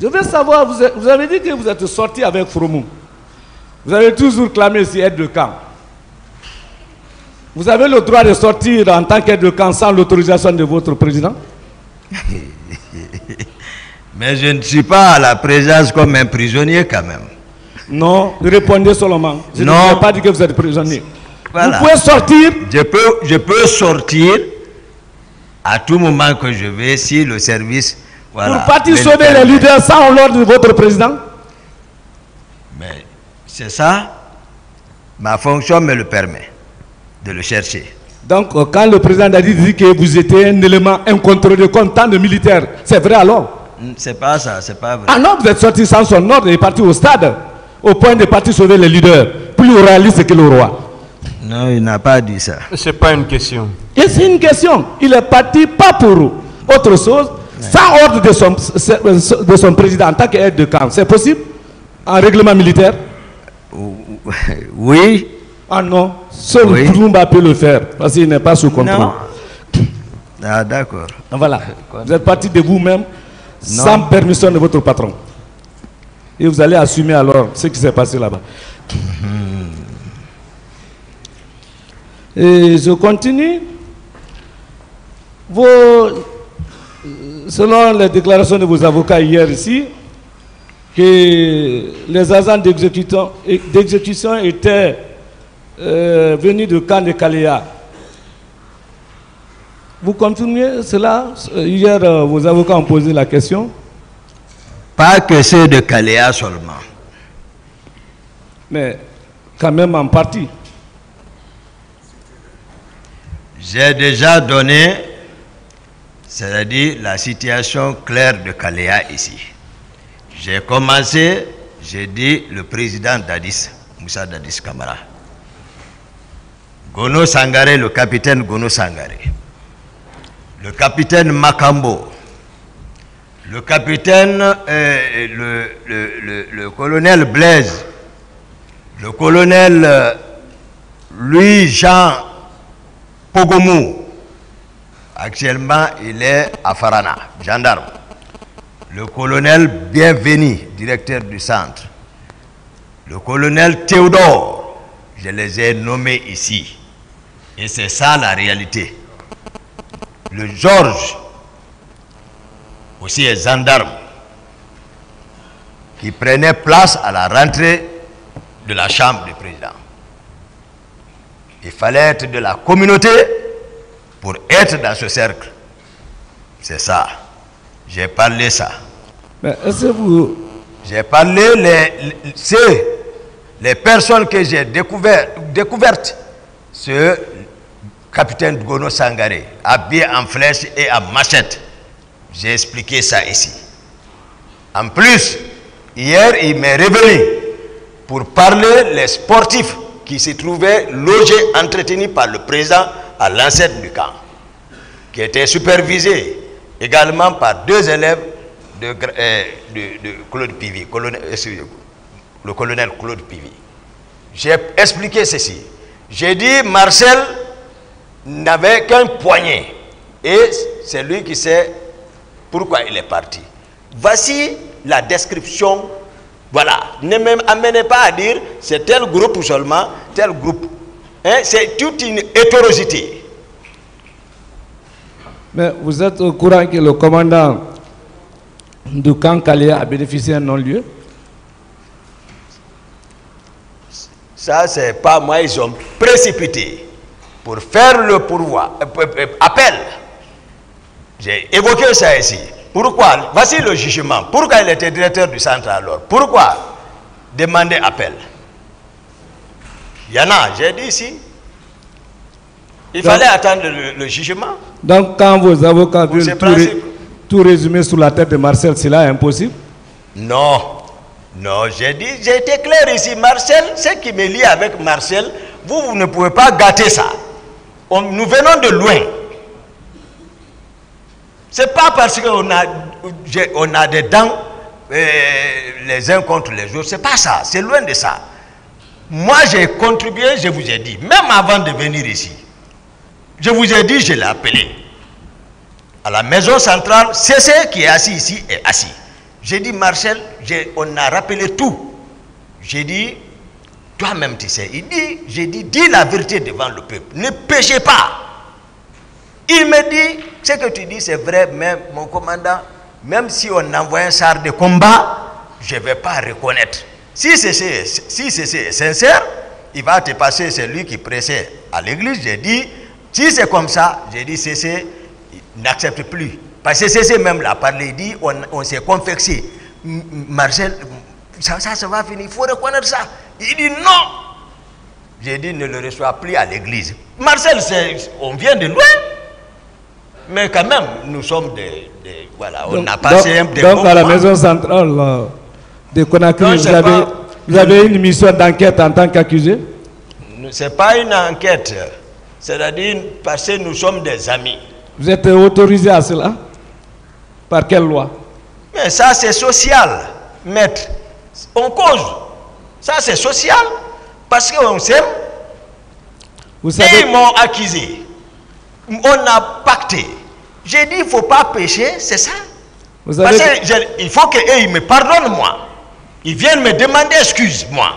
Je veux savoir, vous avez dit que vous êtes sorti avec Fromou. Vous avez toujours clamé ici aide de camp. Vous avez le droit de sortir en tant qu'aide de camp sans l'autorisation de votre président? Mais je ne suis pas à la présence comme un prisonnier quand même. Non, répondez seulement. Je Non. ne pas dit que vous êtes prisonnier. Voilà. Vous pouvez sortir. Je peux sortir à tout moment que je vais si le service... Voilà, Pour partir me le sauver les permet. leaders sans l'ordre de votre président? Mais c'est ça, ma fonction me le permet de le chercher. Donc, quand le président a dit que vous étiez un élément incontrôlé comme tant de militaires, c'est vrai alors? C'est pas ça, c'est pas vrai. Ah non, vous êtes sorti sans son ordre et parti au stade, au point de partir sauver les leaders, plus royaliste que le roi. Non, il n'a pas dit ça. Ce n'est pas une question. Et c'est une question. Il est parti pas pour autre chose, sans ordre de son président en tant qu'aide de camp. C'est possible? En règlement militaire? Oui. Ah non, seul Oui. Toulumba peut le faire, parce qu'il n'est pas sous contrôle. Non. Ah, d'accord. Voilà. Vous êtes parti de vous-même, sans permission de votre patron. Et vous allez assumer alors ce qui s'est passé là-bas. Et je continue. Selon les déclarations de vos avocats hier ici, que les agents d'exécution étaient venus du camp de Kaléa. Vous confirmez cela? Hier, vos avocats ont posé la question. Pas que ceux de Kaléa seulement. Mais quand même en partie. J'ai déjà donné, c'est-à-dire la situation claire de Kaléa ici. J'ai commencé, j'ai dit le président d'Addis, Moussa Dadis Camara. Gono Sangaré, le capitaine Gono Sangaré. Le capitaine Makambo. Le capitaine, le colonel Blaise. Le colonel Louis-Jean Pogomou. Actuellement, il est à Farana, gendarme. Le colonel Bienvenu, directeur du centre. Le colonel Théodore, je les ai nommés ici. Et c'est ça la réalité. Le Georges, aussi est gendarme, qui prenait place à la rentrée de la chambre du président. Il fallait être de la communauté pour être dans ce cercle. C'est ça. J'ai parlé ça. Mais est-ce que vous... J'ai parlé les personnes que j'ai découvertes. Ce capitaine Gono Sangaré, habillé en flèche et en machette. J'ai expliqué ça ici. En plus, hier, il m'est revenu pour parler les sportifs qui se trouvaient logés, entretenus par le président à l'ancêtre du camp, qui étaient supervisés également par deux élèves de Claude Pivy, le colonel Claude Pivy. J'ai expliqué ceci. J'ai dit Marcel n'avait qu'un poignet et c'est lui qui sait pourquoi il est parti. Voici la description. Voilà. Ne m'amenez pas à dire c'est tel groupe seulement, tel groupe. Hein? C'est toute une hétérosité. Mais vous êtes au courant que le commandant du camp Kaléa a bénéficié d'un non-lieu? Ça, c'est pas moi, ils ont précipité pour faire le pourvoi, appel. J'ai évoqué ça ici. Pourquoi? Voici le jugement. Pourquoi il était directeur du centre alors? Pourquoi demander appel? Il y en a, j'ai dit ici. Il fallait attendre le jugement. Donc, quand vos avocats veulent tout résumer sous la tête de Marcel, cela est impossible? Non. Non, j'ai dit, j'ai été clair ici. Marcel, ce qui me lie avec Marcel, vous ne pouvez pas gâter ça. Nous venons de loin. C'est pas parce qu'on a des dents les uns contre les autres. C'est pas ça. C'est loin de ça. Moi, j'ai contribué, je vous ai dit, même avant de venir ici. Je vous ai dit, je l'ai appelé. À la maison centrale, c'est ce qui est assis ici est assis. J'ai dit, Marcel, on a rappelé tout. J'ai dit, Toi-même, tu sais, j'ai dit, dis la vérité devant le peuple. Ne péchez pas. Il me dit, ce que tu dis, c'est vrai, même mon commandant, même si on envoie un char de combat, je ne vais pas reconnaître. Si c'est sincère, il va te passer celui qui prêchait à l'église. J'ai dit, si c'est comme ça, j'ai dit, CC n'accepte plus. Parce que CC même l'a parlé, il dit, on s'est confessé. Marcel, ça va finir, il faut reconnaître ça. Il dit non. J'ai dit, ne le reçois plus à l'église. Marcel, on vient de loin. Mais quand même, nous sommes voilà, on a passé un des bons donc à la moments. maison centrale de Conakry, vous avez une mission d'enquête en tant qu'accusé? Ce n'est pas une enquête. C'est-à-dire parce que nous sommes des amis. Vous êtes autorisé à cela? Par quelle loi? Mais ça, c'est social, maître. On cause. Ça, c'est social. Parce qu'on s'aime. Vous savez... Et ils m'ont accusé. On a pacté. J'ai dit, il ne faut pas pécher, c'est ça. Vous avez... Parce qu'il faut qu'ils me pardonnent, moi. Ils viennent me demander excuse-moi.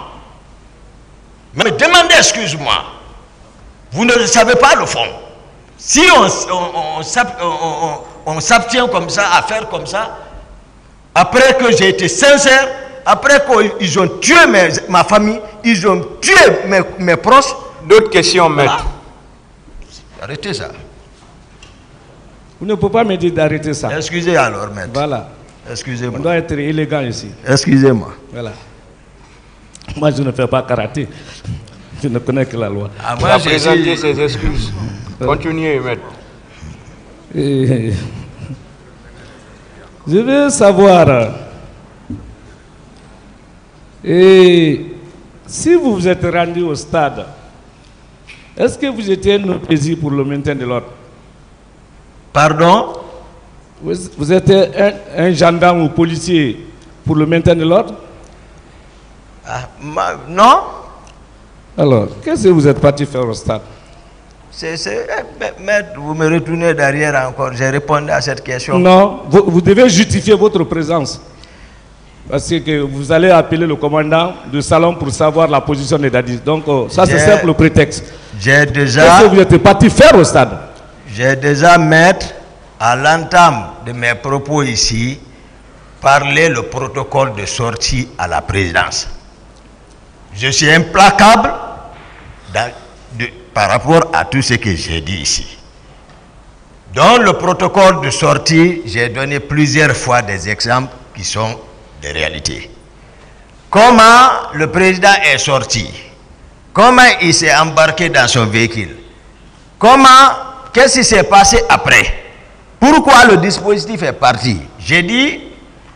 Me demander excuse-moi. Vous ne le savez pas, le fond. Si on s'abstient comme ça, à faire comme ça, après que j'ai été sincère, après qu'ils ont tué ma famille, ils ont tué mes proches. D'autres questions, maître. Arrêtez ça. Vous ne pouvez pas me dire d'arrêter ça. Excusez alors, maître. Voilà. Excusez-moi. On doit être élégant ici. Excusez-moi. Voilà. Moi, je ne fais pas karaté. Je ne connais que la loi. Il a présenté ses excuses. Continuez, maître. Et... je veux savoir... et si vous vous êtes rendu au stade, est-ce que vous étiez un plaisir pour le maintien de l'ordre? Pardon? Vous êtes un gendarme ou policier pour le maintien de l'ordre? Non. Alors, qu'est-ce que vous êtes parti faire au stade? Maître, vous me retournez derrière encore. J'ai répondu à cette question. Non, vous devez justifier votre présence. Parce que vous allez appeler le commandant du salon pour savoir la position des dadis. Donc, ça c'est simple prétexte. J'ai déjà... Qu'est-ce que vous êtes parti faire au stade? J'ai déjà, maître, à l'entame de mes propos ici, parlé le protocole de sortie à la présidence. Je suis implacable par rapport à tout ce que j'ai dit ici. Dans le protocole de sortie, j'ai donné plusieurs fois des exemples qui sont des réalités. Comment le président est sorti? Comment il s'est embarqué dans son véhicule? Qu'est-ce qui s'est passé après? Pourquoi le dispositif est parti? J'ai dit,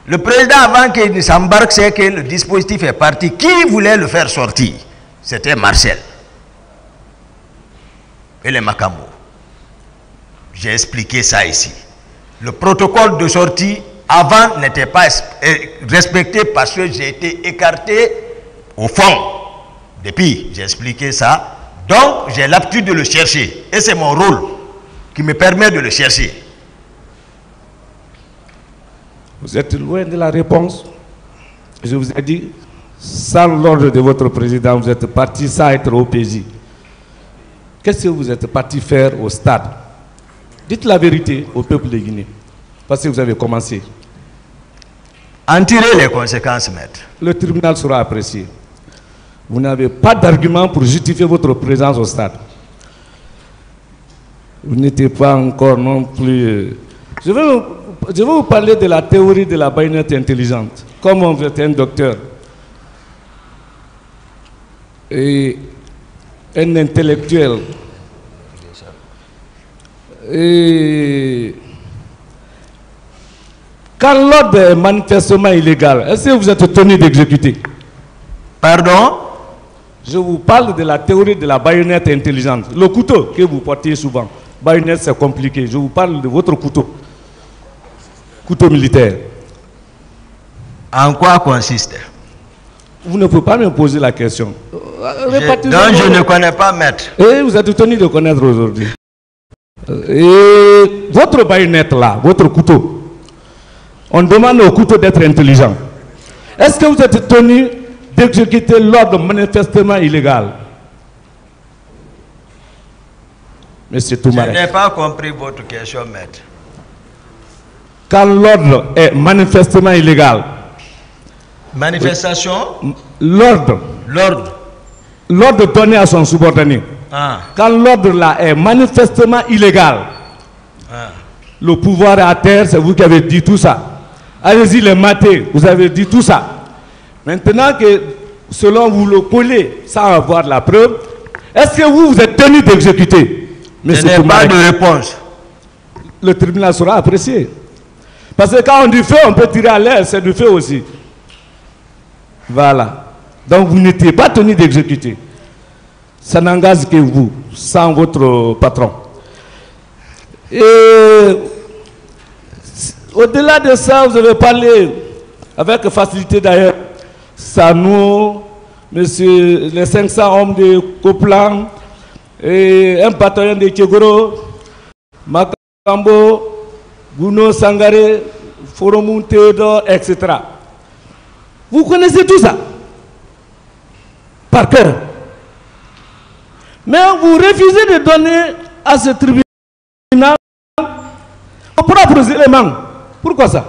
le président avant qu'il s'embarque, c'est que le dispositif est parti. Qui voulait le faire sortir? C'était Marcel et les Makambo. J'ai expliqué ça ici. Le protocole de sortie avant n'était pas respecté parce que j'ai été écarté au fond. Depuis, j'ai expliqué ça. Donc, j'ai l'habitude de le chercher. Et c'est mon rôle qui me permet de le chercher. Vous êtes loin de la réponse. Je vous ai dit, sans l'ordre de votre président, vous êtes parti sans être au pays. Qu'est-ce que vous êtes parti faire au stade? Dites la vérité au peuple de Guinée. Parce que vous avez commencé. En tirer les conséquences, maître. Le tribunal sera apprécié. Vous n'avez pas d'argument pour justifier votre présence au stade. Vous n'étiez pas encore non plus... Je vais vous parler de la théorie de la baïonnette intelligente. Comme vous êtes un docteur et un intellectuel, et quand l'ordre est manifestement illégal, est-ce que vous êtes tenu d'exécuter? Pardon? Je vous parle de la théorie de la baïonnette intelligente. Le couteau que vous portez souvent. Baïonnette, c'est compliqué. Je vous parle de votre couteau. Couteau militaire. En quoi consiste? Vous ne pouvez pas me poser la question. Donc je ne connais pas, maître. Et vous êtes tenu de connaître aujourd'hui. Et votre baïonnette là, votre couteau, on demande au couteau d'être intelligent. Est-ce que vous êtes tenu d'exécuter l'ordre manifestement illégal. Monsieur Toumarek. Je n'ai pas compris votre question, maître. Quand l'ordre est manifestement illégal. Manifestation? L'ordre. L'ordre. L'ordre donné à son subordonné. Ah. Quand l'ordre là est manifestement illégal, le pouvoir est à terre, c'est vous qui avez dit tout ça. Allez-y les mater, vous avez dit tout ça. Maintenant que, selon vous le collez, sans avoir la preuve, est-ce que vous êtes tenu d'exécuter? Je n'ai pas de réponse. Le tribunal sera apprécié. Parce que quand on dit feu, on peut tirer à l'air, c'est du feu aussi. Voilà. Donc vous n'étiez pas tenu d'exécuter. Ça n'engage que vous, sans votre patron. Et au-delà de ça, vous avez parlé avec facilité d'ailleurs, Sano, monsieur, les 500 hommes de Coplan, et un bataillon de Tchegoro, Makambo, Gouno Sangare, Foromou Théodore, etc. Vous connaissez tout ça par cœur. Mais vous refusez de donner à ce tribunal vos propres éléments. Pourquoi ça?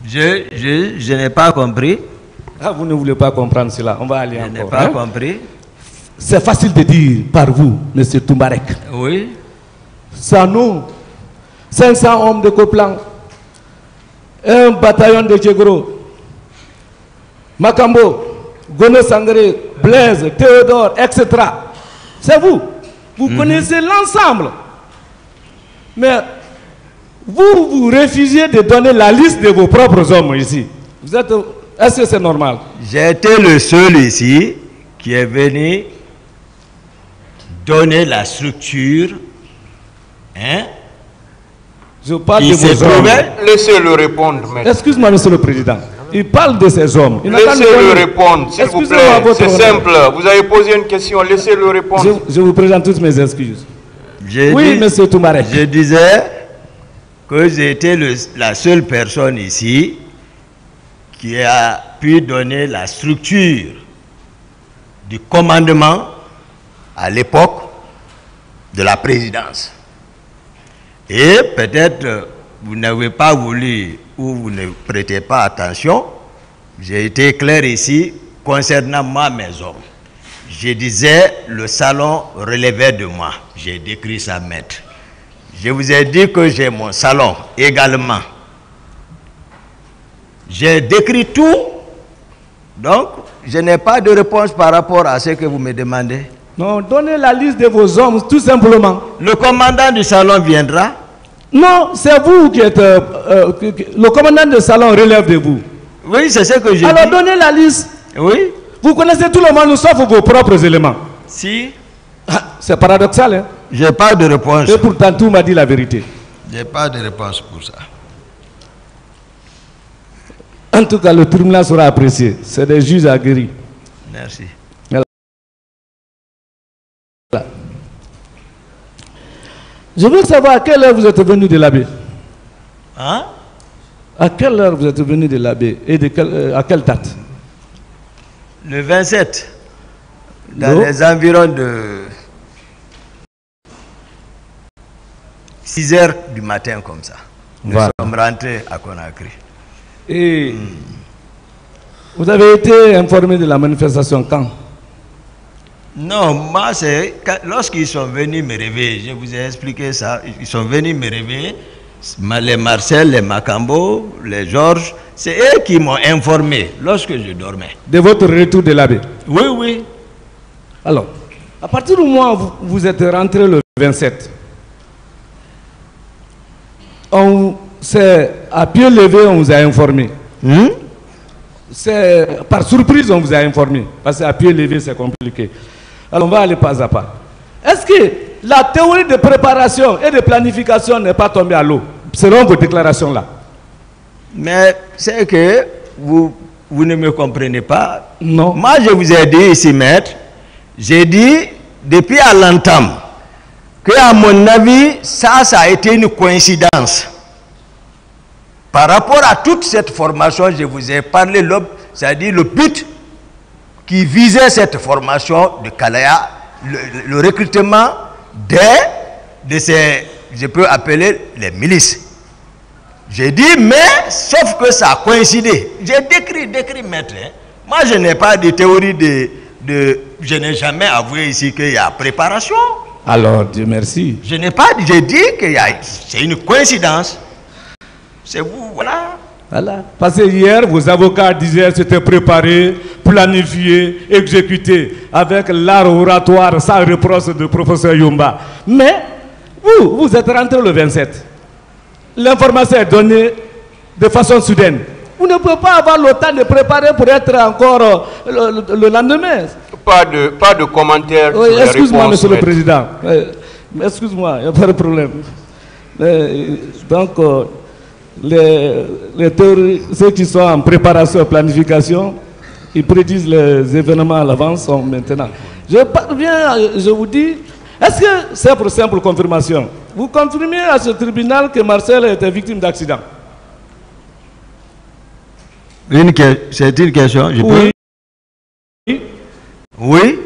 Je n'ai pas compris. Ah, vous ne voulez pas comprendre cela. On va aller encore. Je n'ai pas compris. C'est facile de dire par vous, M. Toumarek. Oui. Sans nous, 500 hommes de Coplan, un bataillon de Tchegoro, Makambo, Gono Sangare, Blaise, Théodore, etc. C'est vous. Vous connaissez l'ensemble. Mais vous refusez de donner la liste de vos propres hommes ici. Est-ce que c'est normal? J'ai été le seul ici qui est venu donner la structure. Hein? Je parle de vos hommes. Laissez-le répondre, maître. Excuse-moi, monsieur le président. Il parle de ces hommes. Laissez-le répondre, s'il vous plaît. C'est simple. Vous avez posé une question, laissez-le répondre. Je vous présente toutes mes excuses. Oui, monsieur Toumarek. Je disais que j'ai été la seule personne ici qui a pu donner la structure du commandement à l'époque de la présidence. Et peut-être vous n'avez pas voulu ou vous ne prêtez pas attention. J'ai été clair ici concernant moi, mes hommes. Je disais le salon relevait de moi. J'ai décrit ça, maître. Je vous ai dit que j'ai mon salon également. J'ai décrit tout. Donc, je n'ai pas de réponse par rapport à ce que vous me demandez. Non, donnez la liste de vos hommes, tout simplement. Le commandant du salon viendra? Non, c'est vous qui êtes... le commandant du salon relève de vous. Oui, c'est ce que j'ai dit. Alors, donnez la liste. Oui. Vous connaissez tout le monde, sauf vos propres éléments. Si. Ah, c'est paradoxal, hein? Je n'ai pas de réponse. Et pourtant, tout m'a dit la vérité. Je n'ai pas de réponse pour ça. En tout cas, le tribunal sera apprécié. C'est des juges aguerris. Merci. Voilà. Je veux savoir à quelle heure vous êtes venu de l'abbé. Hein? À quelle heure vous êtes venu de l'abbé et à quelle date? Le 27, dans les environs de 6 heures du matin comme ça. Nous sommes rentrés à Conakry. Et vous avez été informé de la manifestation quand? Non, moi c'est lorsqu'ils sont venus me réveiller, je vous ai expliqué ça, ils sont venus me réveiller, les Marcel, les Makambo, les Georges, c'est eux qui m'ont informé lorsque je dormais. De votre retour de l'abbé? Oui, oui. Alors, à partir du moment où vous êtes rentré le 27, c'est à pied levé on vous a informé. C'est par surprise on vous a informé. Parce qu'à pied levé c'est compliqué. Alors on va aller pas à pas. Est-ce que la théorie de préparation et de planification n'est pas tombée à l'eau, selon vos déclarations là? Mais c'est que vous ne me comprenez pas. Non. Moi je vous ai dit ici, maître, j'ai dit depuis à l'entame que à mon avis, ça a été une coïncidence. Par rapport à toute cette formation, je vous ai parlé, c'est-à-dire le but qui visait cette formation de Kalaya, le recrutement de ces, je peux appeler les milices. J'ai dit, mais sauf que ça a coïncidé. J'ai décrit, maître. Hein. Moi, je n'ai pas de théorie je n'ai jamais avoué ici qu'il y a préparation. Alors, Dieu merci. Je n'ai pas dit, j'ai dit que c'est une coïncidence. C'est vous, voilà. Voilà. Parce que hier, vos avocats disaient c'était préparé, planifié, exécuté, avec l'art oratoire sans reproche de professeur Yumba. Mais, vous êtes rentré le 27. L'information est donnée de façon soudaine. Vous ne pouvez pas avoir le temps de préparer pour être encore le lendemain. Pas de commentaires. Oui, excuse-moi, monsieur le président. Excuse-moi, il n'y a pas de problème. Donc, ceux qui sont en préparation et planification, ils prédisent les événements à l'avance maintenant. Je vous dis, est-ce que c'est pour simple confirmation? Vous confirmez à ce tribunal que Marcel était victime d'accident? C'est une question, je peux... Oui. Oui.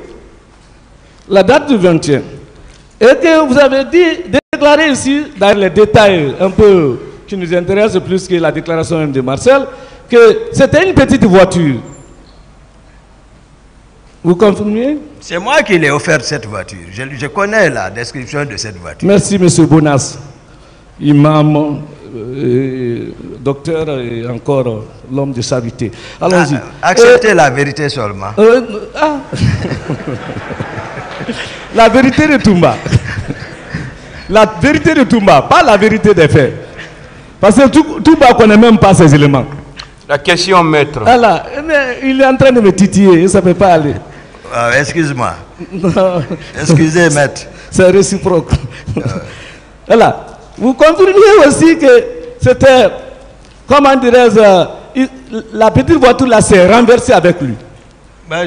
La date du 21. Et que vous avez déclaré ici, dans les détails un peu qui nous intéressent plus que la déclaration même de Marcel, que c'était une petite voiture. Vous confirmez? C'est moi qui l'ai offert cette voiture. Je connais la description de cette voiture. Merci, monsieur Bonas. Imam, docteur et encore l'homme de charité. Allons-y. Acceptez la vérité seulement. La vérité de Toumba. La vérité de Toumba, pas la vérité des faits. Parce que Toumba ne connaît même pas ces éléments. La question, maître. Voilà, mais il est en train de me titiller, ça ne peut pas aller. Excuse-moi. Excusez, maître. C'est réciproque. Voilà. Vous confirmez aussi que c'était, comment dirais-je, la petite voiture là s'est renversée avec lui.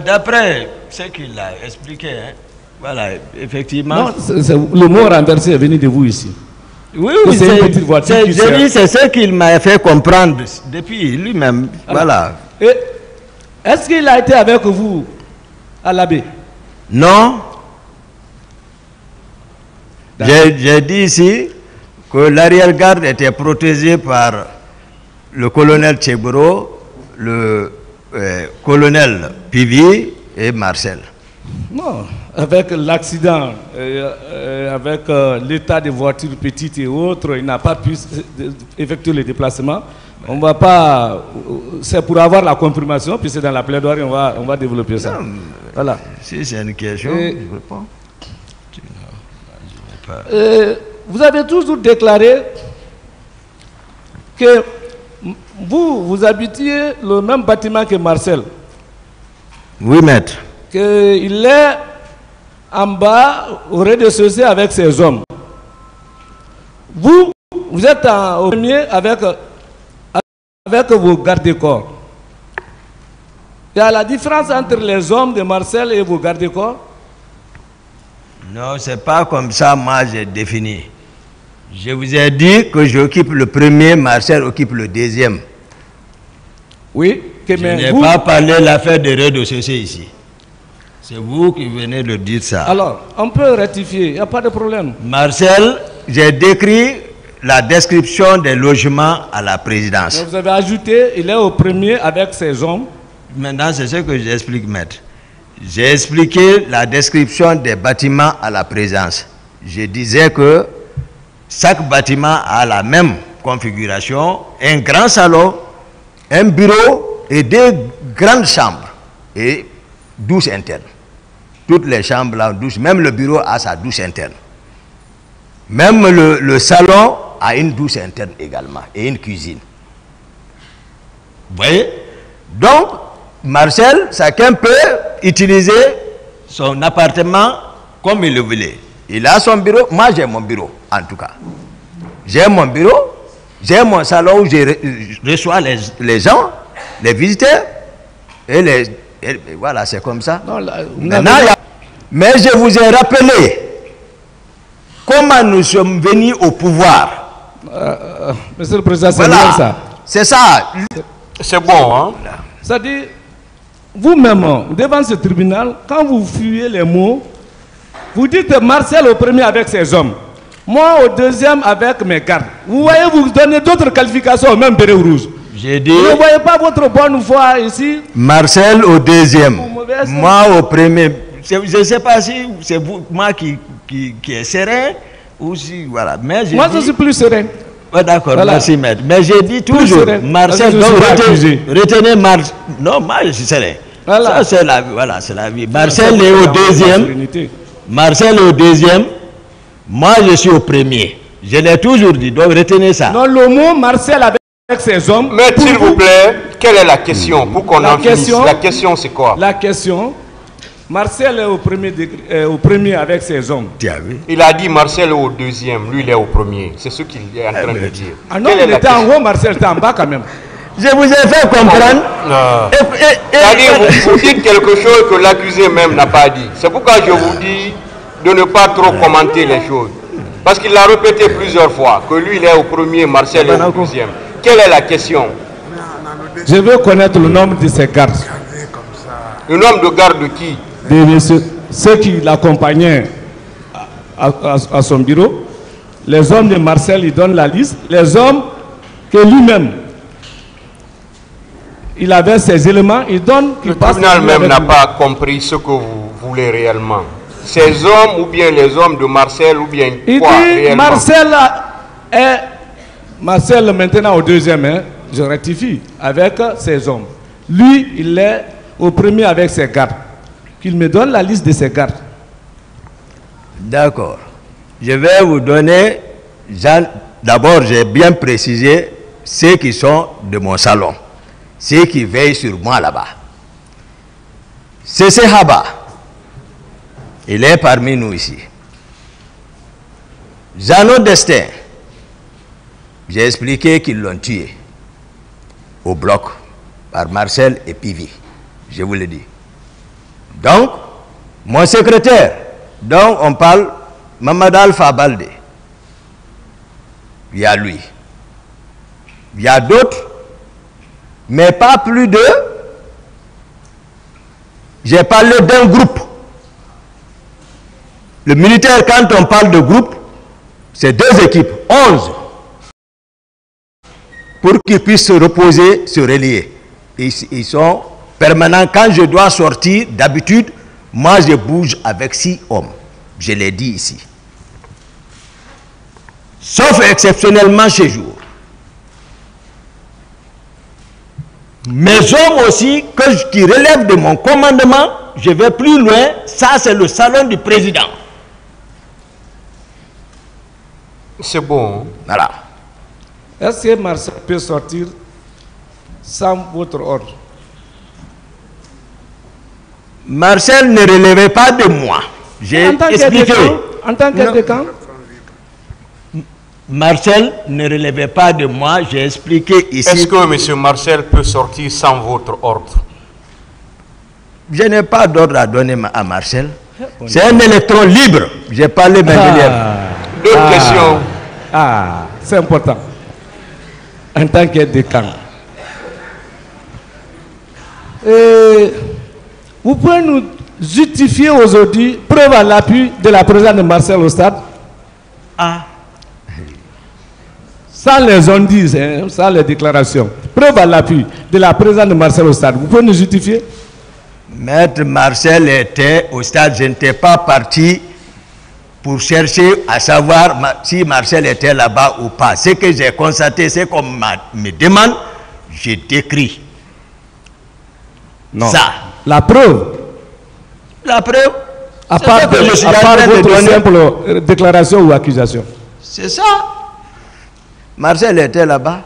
D'après ce qu'il a expliqué, hein, voilà, effectivement. Non, le mot renversé est venu de vous ici. Oui, c'est une petite voiture. C'est ce qu'il m'a fait comprendre depuis lui-même. Voilà. Est-ce qu'il a été avec vous à l'abbé? Non. J'ai dit ici que l'arrière-garde était protégée par le colonel Tchebro, le colonel Pivi et Marcel. Non, avec l'accident, avec l'état des voitures petites et autres, il n'a pas pu effectuer le déplacement. On va pas, c'est pour avoir la confirmation, puis c'est dans la plaidoirie, on va développer ça. Non, voilà. Si c'est une question, je réponds. Vous avez toujours déclaré que vous habitiez le même bâtiment que Marcel. Oui, maître. Qu'il est en bas au rez-de-chaussée avec ses hommes. Vous êtes au premier avec vos gardes-corps. Il y a la différence entre les hommes de Marcel et vos gardes-corps? Non, c'est pas comme ça, moi j'ai défini. Je vous ai dit que j'occupe le premier, Marcel occupe le deuxième. Oui, je n'ai pas parlé de l'affaire de rez-de-chaussée ici. C'est vous qui venez de dire ça. Alors, on peut rectifier, il n'y a pas de problème. Marcel, j'ai décrit la description des logements à la présidence. Donc vous avez ajouté, il est au premier avec ses hommes. Maintenant, c'est ce que j'explique, maître. J'ai expliqué la description des bâtiments à la présidence. Je disais que chaque bâtiment a la même configuration, un grand salon, un bureau et deux grandes chambres et douche interne. Toutes les chambres ont douche, même le bureau a sa douche interne. Même le salon a une douche interne également et une cuisine. Vous voyez? Donc, Marcel, chacun peut utiliser son appartement comme il le voulait. Il a son bureau, moi j'ai mon bureau en tout cas. J'ai mon bureau, j'ai mon salon où je reçois les gens, les visiteurs, et voilà, c'est comme ça. Non, mais je vous ai rappelé comment nous sommes venus au pouvoir. Monsieur le Président, c'est voilà. ça. C'est ça. C'est bon, hein? C'est-à-dire, vous-même, devant ce tribunal, quand vous fuyez les mots, vous dites Marcel au premier avec ses hommes, moi au deuxième avec mes gardes. Vous voyez, vous donnez d'autres qualifications, même béret rouge. J'ai dit... Vous ne voyez pas votre bonne foi ici? Marcel au deuxième, moi au premier. Je ne sais pas si c'est moi qui est serein ou si... Voilà. Mais moi, je suis plus serein. Oh, d'accord, voilà. Merci maître. Mais j'ai dit toujours, Marcel, donc retenez Marcel. Non, moi je suis serein. Voilà. Ça c'est la vie. Voilà, c'est la vie. Marcel est au deuxième. Marcel est au deuxième. Moi je suis au premier. Je l'ai toujours dit, donc retenez ça. Non, le mot Marcel avec ses hommes. Mais s'il vous plaît, quelle est la question pour qu'on en finisse? La question c'est quoi? La question, Marcel est au premier avec ses hommes. Il a dit Marcel est au deuxième, lui il est au premier. C'est ce qu'il est en train de dire. Ah non, il était en haut, Marcel était en bas quand même. Je vous ai fait comprendre. C'est-à-dire, vous dites quelque chose que l'accusé même n'a pas dit. C'est pourquoi je vous dis de ne pas trop commenter les choses. Parce qu'il l'a répété plusieurs fois, que lui il est au premier, Marcel est au deuxième. Quelle est la question? Je veux connaître le nombre de ses gardes. Le nombre de gardes de qui? Ceux qui l'accompagnaient à son bureau. Les hommes de Marcel, il donne la liste. Les hommes que lui-même, il avait ses éléments, il donne... Le tribunal même n'a pas compris ce que vous voulez réellement. Ces hommes ou bien les hommes de Marcel ou bien il quoi dit, réellement? Marcel maintenant au deuxième, hein, je rectifie, avec ses hommes. Lui, il est au premier avec ses gardes. Qu'il me donne la liste de ses gardes. D'accord. Je vais vous donner, d'abord j'ai bien précisé ceux qui sont de mon salon, ceux qui veillent sur moi là-bas. C'est Haba. Il est parmi nous ici. Jeannot Destin, j'ai expliqué qu'ils l'ont tué au bloc par Marcel et Pivi. Je vous l'ai dit. Donc, mon secrétaire, donc on parle Mamad Alpha Balde. Il y a lui. Il y a d'autres, mais pas plus de... J'ai parlé d'un groupe. Le militaire, quand on parle de groupe, c'est 2 équipes, 11. Pour qu'ils puissent se reposer, se relier. Ils sont permanents. Quand je dois sortir, d'habitude, moi je bouge avec 6 hommes. Je l'ai dit ici. Sauf exceptionnellement chez jour. Mes hommes aussi, qui relèvent de mon commandement, je vais plus loin, ça c'est le salon du président. C'est bon. Voilà. Est-ce que Marcel peut sortir sans votre ordre? Marcel ne relevait pas de moi. J'ai expliqué. En tant que décan? Marcel ne relevait pas de moi, j'ai expliqué ici. Est-ce que M. Marcel peut sortir sans votre ordre? Je n'ai pas d'ordre à donner à Marcel. C'est un électron libre. J'ai parlé maintenant. D'autres questions? C'est important. En tant que décan. Vous pouvez nous justifier aujourd'hui, preuve à l'appui de la présence de Marcel au stade? Sans les on-disent, hein, sans les déclarations. Preuve à l'appui de la présence de Marcel au stade. Vous pouvez nous justifier? Maître Marcel était au stade. Je n'étais pas parti pour chercher à savoir si Marcel était là-bas ou pas. Ce que j'ai constaté, c'est qu'on me demande, je décris. Non. Ça. La preuve? La preuve? À part votre simple déclaration ou accusation? C'est ça. Marcel était là-bas.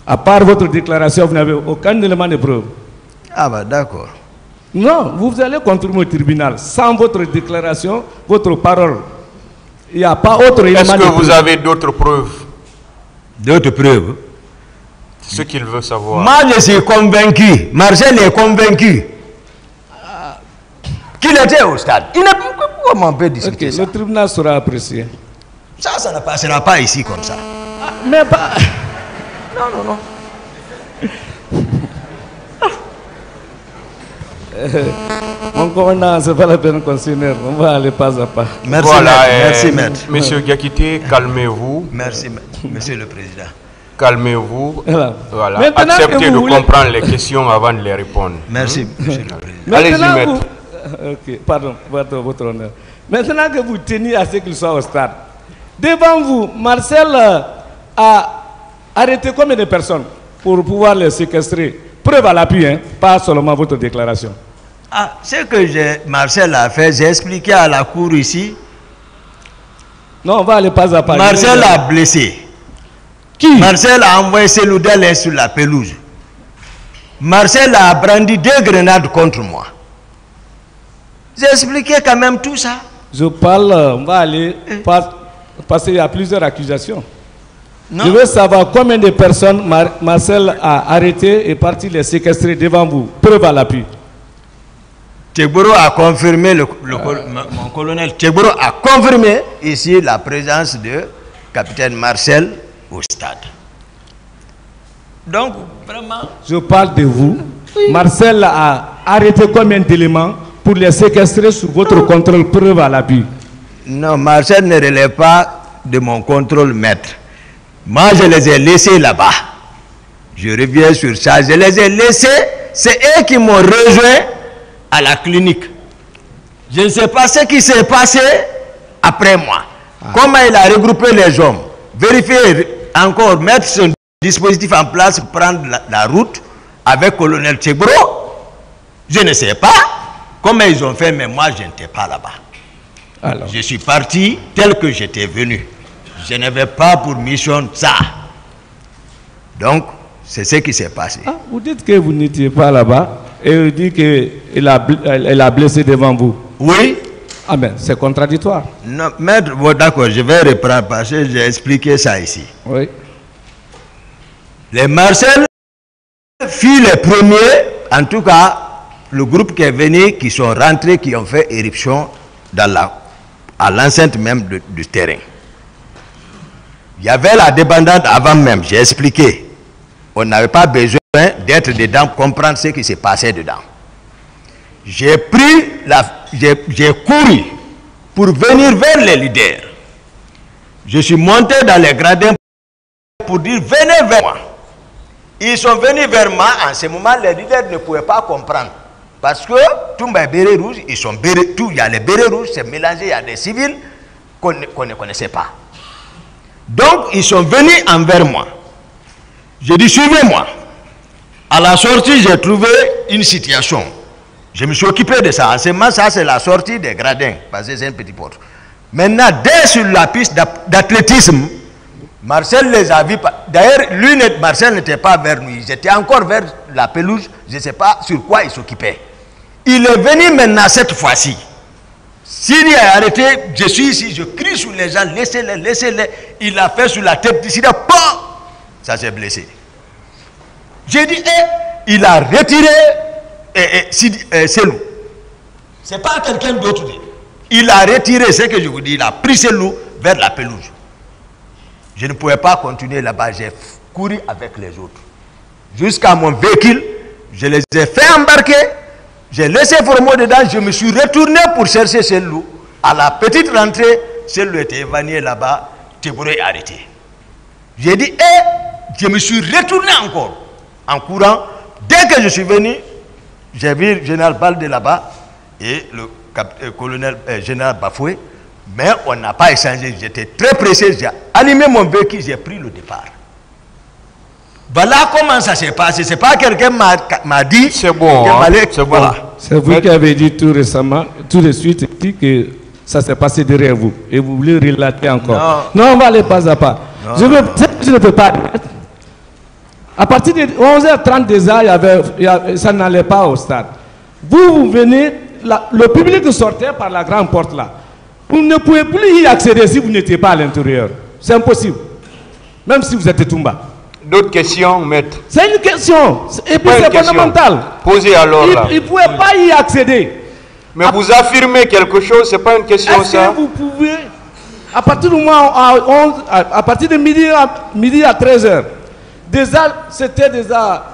À part votre déclaration, vous n'avez aucun élément de preuve? Ah bah d'accord. Non, vous allez contribuer au tribunal sans votre déclaration, votre parole. Il n'y a pas autre élément de preuve. Est-ce que vous avez d'autres preuves? D'autres preuves? Ce qu'il veut savoir. Moi je suis convaincu, Marcel est convaincu qu'il était au stade. Il n'a pas comment on peut discuter ça. Le tribunal sera apprécié. Ça ne passera pas ici comme ça. Mais pas... Non. Mon commandant, c'est pas la peine qu'on s'énerve. On va aller pas à pas. Merci, Voilà, maître. Merci, maître. Monsieur Diakité, calmez-vous. Merci, monsieur le président. Calmez-vous. Voilà. Maintenant Acceptez que de vous voulez- comprendre les questions avant de les répondre. Merci, monsieur le président. Allez-y, Maintenant, maître. Ok, pardon, votre honneur. Maintenant que vous tenez à ce qu'il soit au stade, devant vous, Marcel a arrêté combien de personnes pour pouvoir les séquestrer? Preuve à l'appui, hein, pas seulement votre déclaration. Ah, ce que Marcel a fait, j'ai expliqué à la cour ici. Non, on va aller pas à pas. Marcel a blessé. Qui? Marcel a envoyé ses loudels sur la pelouse. Marcel a brandi 2 grenades contre moi. J'ai expliqué quand même tout ça. Je parle, on va aller parce qu'il y a plusieurs accusations. Non. Je veux savoir combien de personnes Marcel a arrêté et parti les séquestrer devant vous. Preuve à l'appui. Tegboro a confirmé, mon colonel Tegboro a confirmé ici la présence de capitaine Marcel au stade. Donc, vraiment... Je parle de vous. Marcel a arrêté combien d'éléments pour les séquestrer sous votre contrôle, preuve à l'appui? Non, Marcel ne relève pas de mon contrôle, maître. Moi, je les ai laissés là-bas. Je reviens sur ça. Je les ai laissés. C'est eux qui m'ont rejoint à la clinique. Je ne sais pas ce qui s'est passé après moi. Comment il a regroupé les hommes. Vérifier encore, mettre son dispositif en place pour prendre la route avec colonel Tegboro. Je ne sais pas comment ils ont fait, mais moi, je n'étais pas là-bas. Alors, Je suis parti tel que j'étais venu. Je n'avais pas pour mission ça. Donc, c'est ce qui s'est passé. vous dites que vous n'étiez pas là-bas et vous dites qu'elle a blessé devant vous. Oui. Ah ben, c'est contradictoire. Non, maître, bon, d'accord, je vais reprendre parce que j'ai expliqué ça ici. Oui. Les Marcel furent les premiers, en tout cas, le groupe qui est venu, qui sont rentrés, qui ont fait éruption à l'enceinte même du terrain. Il y avait la débandade avant même, j'ai expliqué. On n'avait pas besoin d'être dedans pour comprendre ce qui s'est passé dedans. J'ai couru pour venir vers les leaders. Je suis monté dans les gradins pour dire venez vers moi. Ils sont venus vers moi. En ce moment, les leaders ne pouvaient pas comprendre. Parce que tout les bérets rouges, il y a les bérets rouges, c'est mélangé, il y a des civils qu'on ne connaissait pas. Donc, ils sont venus envers moi. J'ai dit, suivez-moi. À la sortie, j'ai trouvé une situation. Je me suis occupé de ça. En ce moment, ça, c'est la sortie des gradins, parce que c'est une petite porte. Maintenant, dès sur la piste d'athlétisme, Marcel les a vus. D'ailleurs, Marcel n'était pas vers nous. Ils étaient encore vers la pelouse. Je ne sais pas sur quoi ils s'occupaient. Il est venu maintenant cette fois-ci. S'il est arrêté, je suis ici, je crie sur les gens, laissez-les, laissez-les. Il a fait sur la tête d'ici, ça s'est blessé. J'ai dit, il a retiré Selou. Ce n'est pas quelqu'un d'autre. Il a retiré ce que je vous dis, il a pris Selou vers la pelouse. Je ne pouvais pas continuer là-bas, j'ai couru avec les autres. Jusqu'à mon véhicule, je les ai fait embarquer, j'ai laissé Formo dedans, je me suis retourné pour chercher Selou. À la petite rentrée, Selou était évanoui là-bas, Tegboro est arrêté. J'ai dit, je me suis retourné encore, en courant. Dès que je suis venu, j'ai vu le général Balde là-bas et le colonel général Bafoué, mais on n'a pas échangé. J'étais très pressé, j'ai animé mon véhicule, j'ai pris le départ. Voilà comment ça s'est passé. C'est pas quelqu'un m'a dit. C'est bon, c'est bon. Voilà. C'est vous qui avez dit tout récemment, tout de suite, dit que ça s'est passé derrière vous. Et vous voulez relater encore. Non, on va aller pas à pas. Je ne peux pas. À partir de 11h30 déjà, ça n'allait pas au stade. Vous venez, le public sortait par la grande porte là. Vous ne pouvez plus y accéder si vous n'étiez pas à l'intérieur. C'est impossible. Même si vous êtes Toumba. D'autres questions, maître? C'est une question. Et puis c'est fondamental. Posez alors là. Il ne pouvait pas y accéder. Mais vous affirmez quelque chose, c'est pas une question ça? Est-ce que vous pouvez, à partir du moment à partir de midi à 13h, déjà,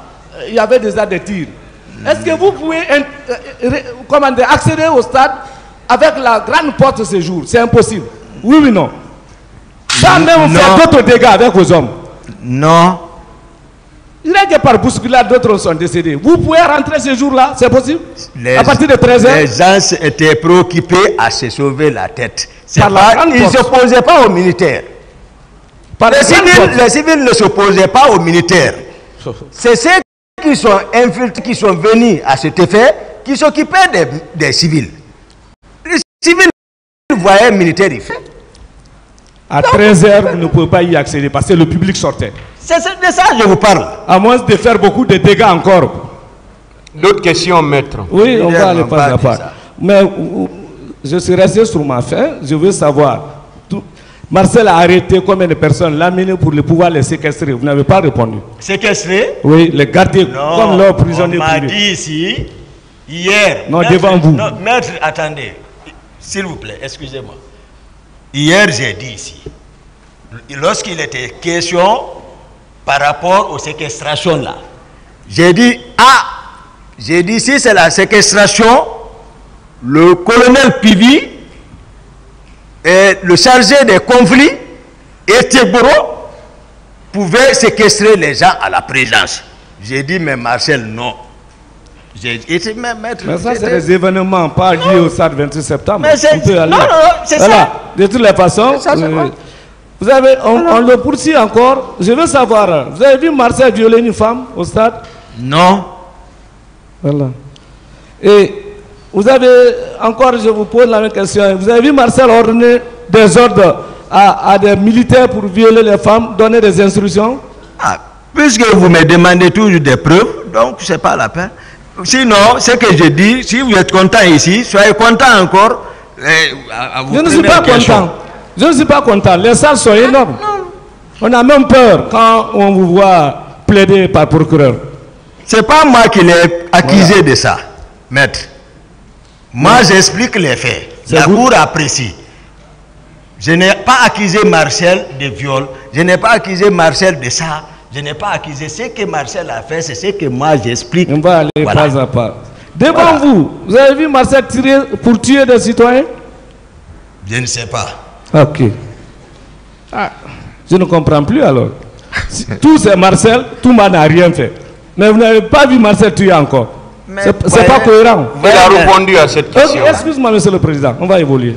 il y avait déjà des tirs. Est-ce que vous pouvez accéder au stade avec la grande porte de séjour? C'est impossible. Oui ou non? Ça même faire d'autres dégâts avec vos hommes. Non. Rien que par bousculade, d'autres sont décédés. Vous pouvez rentrer ce jour-là, c'est possible? À partir de 13h? Les gens étaient préoccupés à se sauver la tête. Ils ne porte. s'opposaient pas aux militaires. Les civils ne s'opposaient pas aux militaires. C'est ceux qui sont infiltrés, qui sont venus à cet effet, qui s'occupaient des civils. Les civils voyaient les militaires y faire. À 13h, vous ne pouvez pas y accéder parce que le public sortait. C'est de ça que je vous parle. À moins de faire beaucoup de dégâts encore. D'autres questions, maître? Oui, on va aller pas à pas. Mais je suis resté sur ma faim. Je veux savoir. Marcel a arrêté combien de personnes, l'a amené pour pouvoir les séquestrer. Vous n'avez pas répondu. Séquestrer? Oui, les garder comme leurs prisonniers. On m'a dit ici, hier. Non, devant vous. Non, maître, attendez. S'il vous plaît, excusez-moi. Hier, j'ai dit ici, lorsqu'il était question par rapport aux séquestrations là, j'ai dit, si c'est la séquestration, le colonel Pivi et le chargé des conflits et Teboro pouvaient séquestrer les gens à la présence. J'ai dit, mais Marcel, non. J'ai dit, mais ça, c'est des événements pas liés au stade 28 septembre. Mais non, c'est ça. De toutes les façons, vous avez, on le poursuit encore. Je veux savoir, vous avez vu Marcel violer une femme au stade? Non. Voilà. Et vous avez, encore, je vous pose la même question. Vous avez vu Marcel ordonner des ordres à des militaires pour violer les femmes, donner des instructions? Puisque vous me demandez toujours des preuves, donc c'est pas la peine. Sinon, ce que je dis, si vous êtes content ici, soyez content encore. Je ne suis pas content. Je ne suis pas content. Les salles sont énormes. On a même peur quand on vous voit plaider par procureur. C'est pas moi qui l'ai accusé de ça, maître. Moi, j'explique les faits. La cour apprécie. Je n'ai pas accusé Marcel de viol. Je n'ai pas accusé Marcel de ça. Je n'ai pas accusé. Ce que Marcel a fait, c'est ce que moi j'explique. On va aller pas à pas. Devant vous avez vu Marcel tirer pour tuer des citoyens? Je ne sais pas. Ok. Je ne comprends plus alors. Tout c'est Marcel, tout le monde n'a rien fait. Mais vous n'avez pas vu Marcel tuer encore. C'est pas cohérent. Il a répondu à cette question. Excuse-moi, monsieur le président, on va évoluer.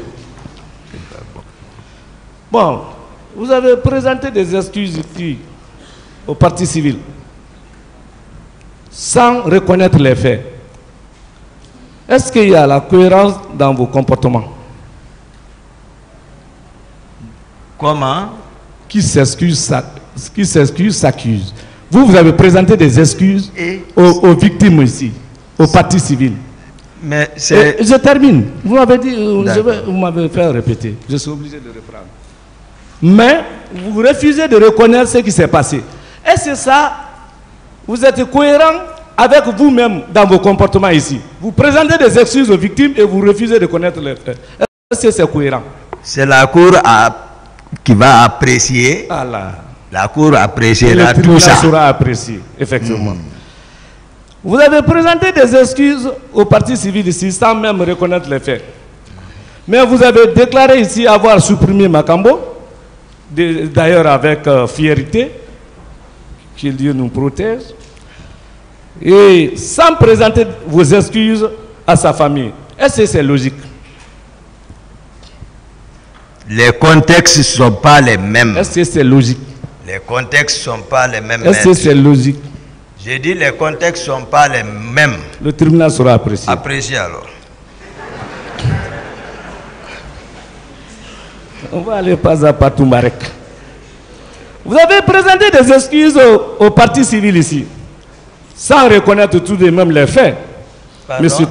Bon, vous avez présenté des excuses ici au parti civil sans reconnaître les faits. Est-ce qu'il y a la cohérence dans vos comportements? Comment? Qui s'excuse s'accuse. Vous avez présenté des excuses aux victimes ici, au parti civil. Mais c'est... Je termine. Vous m'avez dit, vous m'avez fait répéter. Je suis obligé de reprendre. Mais vous refusez de reconnaître ce qui s'est passé. Et c'est ça, vous êtes cohérent avec vous-même dans vos comportements ici. Vous présentez des excuses aux victimes et vous refusez de connaître les faits. Est-ce que c'est cohérent? C'est la cour qui va apprécier. La cour appréciera tout ça. La sera appréciée, effectivement. Vous avez présenté des excuses au parti civil ici sans même reconnaître les faits. Mais vous avez déclaré ici avoir supprimé Makambo, d'ailleurs avec fierté, que Dieu nous protège, et sans présenter vos excuses à sa famille. Est-ce que c'est logique? Les contextes ne sont pas les mêmes. Est-ce que c'est logique? Les contextes ne sont pas les mêmes. Est-ce que c'est logique? J'ai dit les contextes ne sont pas les mêmes. Le tribunal sera apprécié. Apprécié alors. On va aller pas à pas Toumbarek. Vous avez présenté des excuses au parti civil ici, sans reconnaître tout de même les faits. Pardon? Monsieur,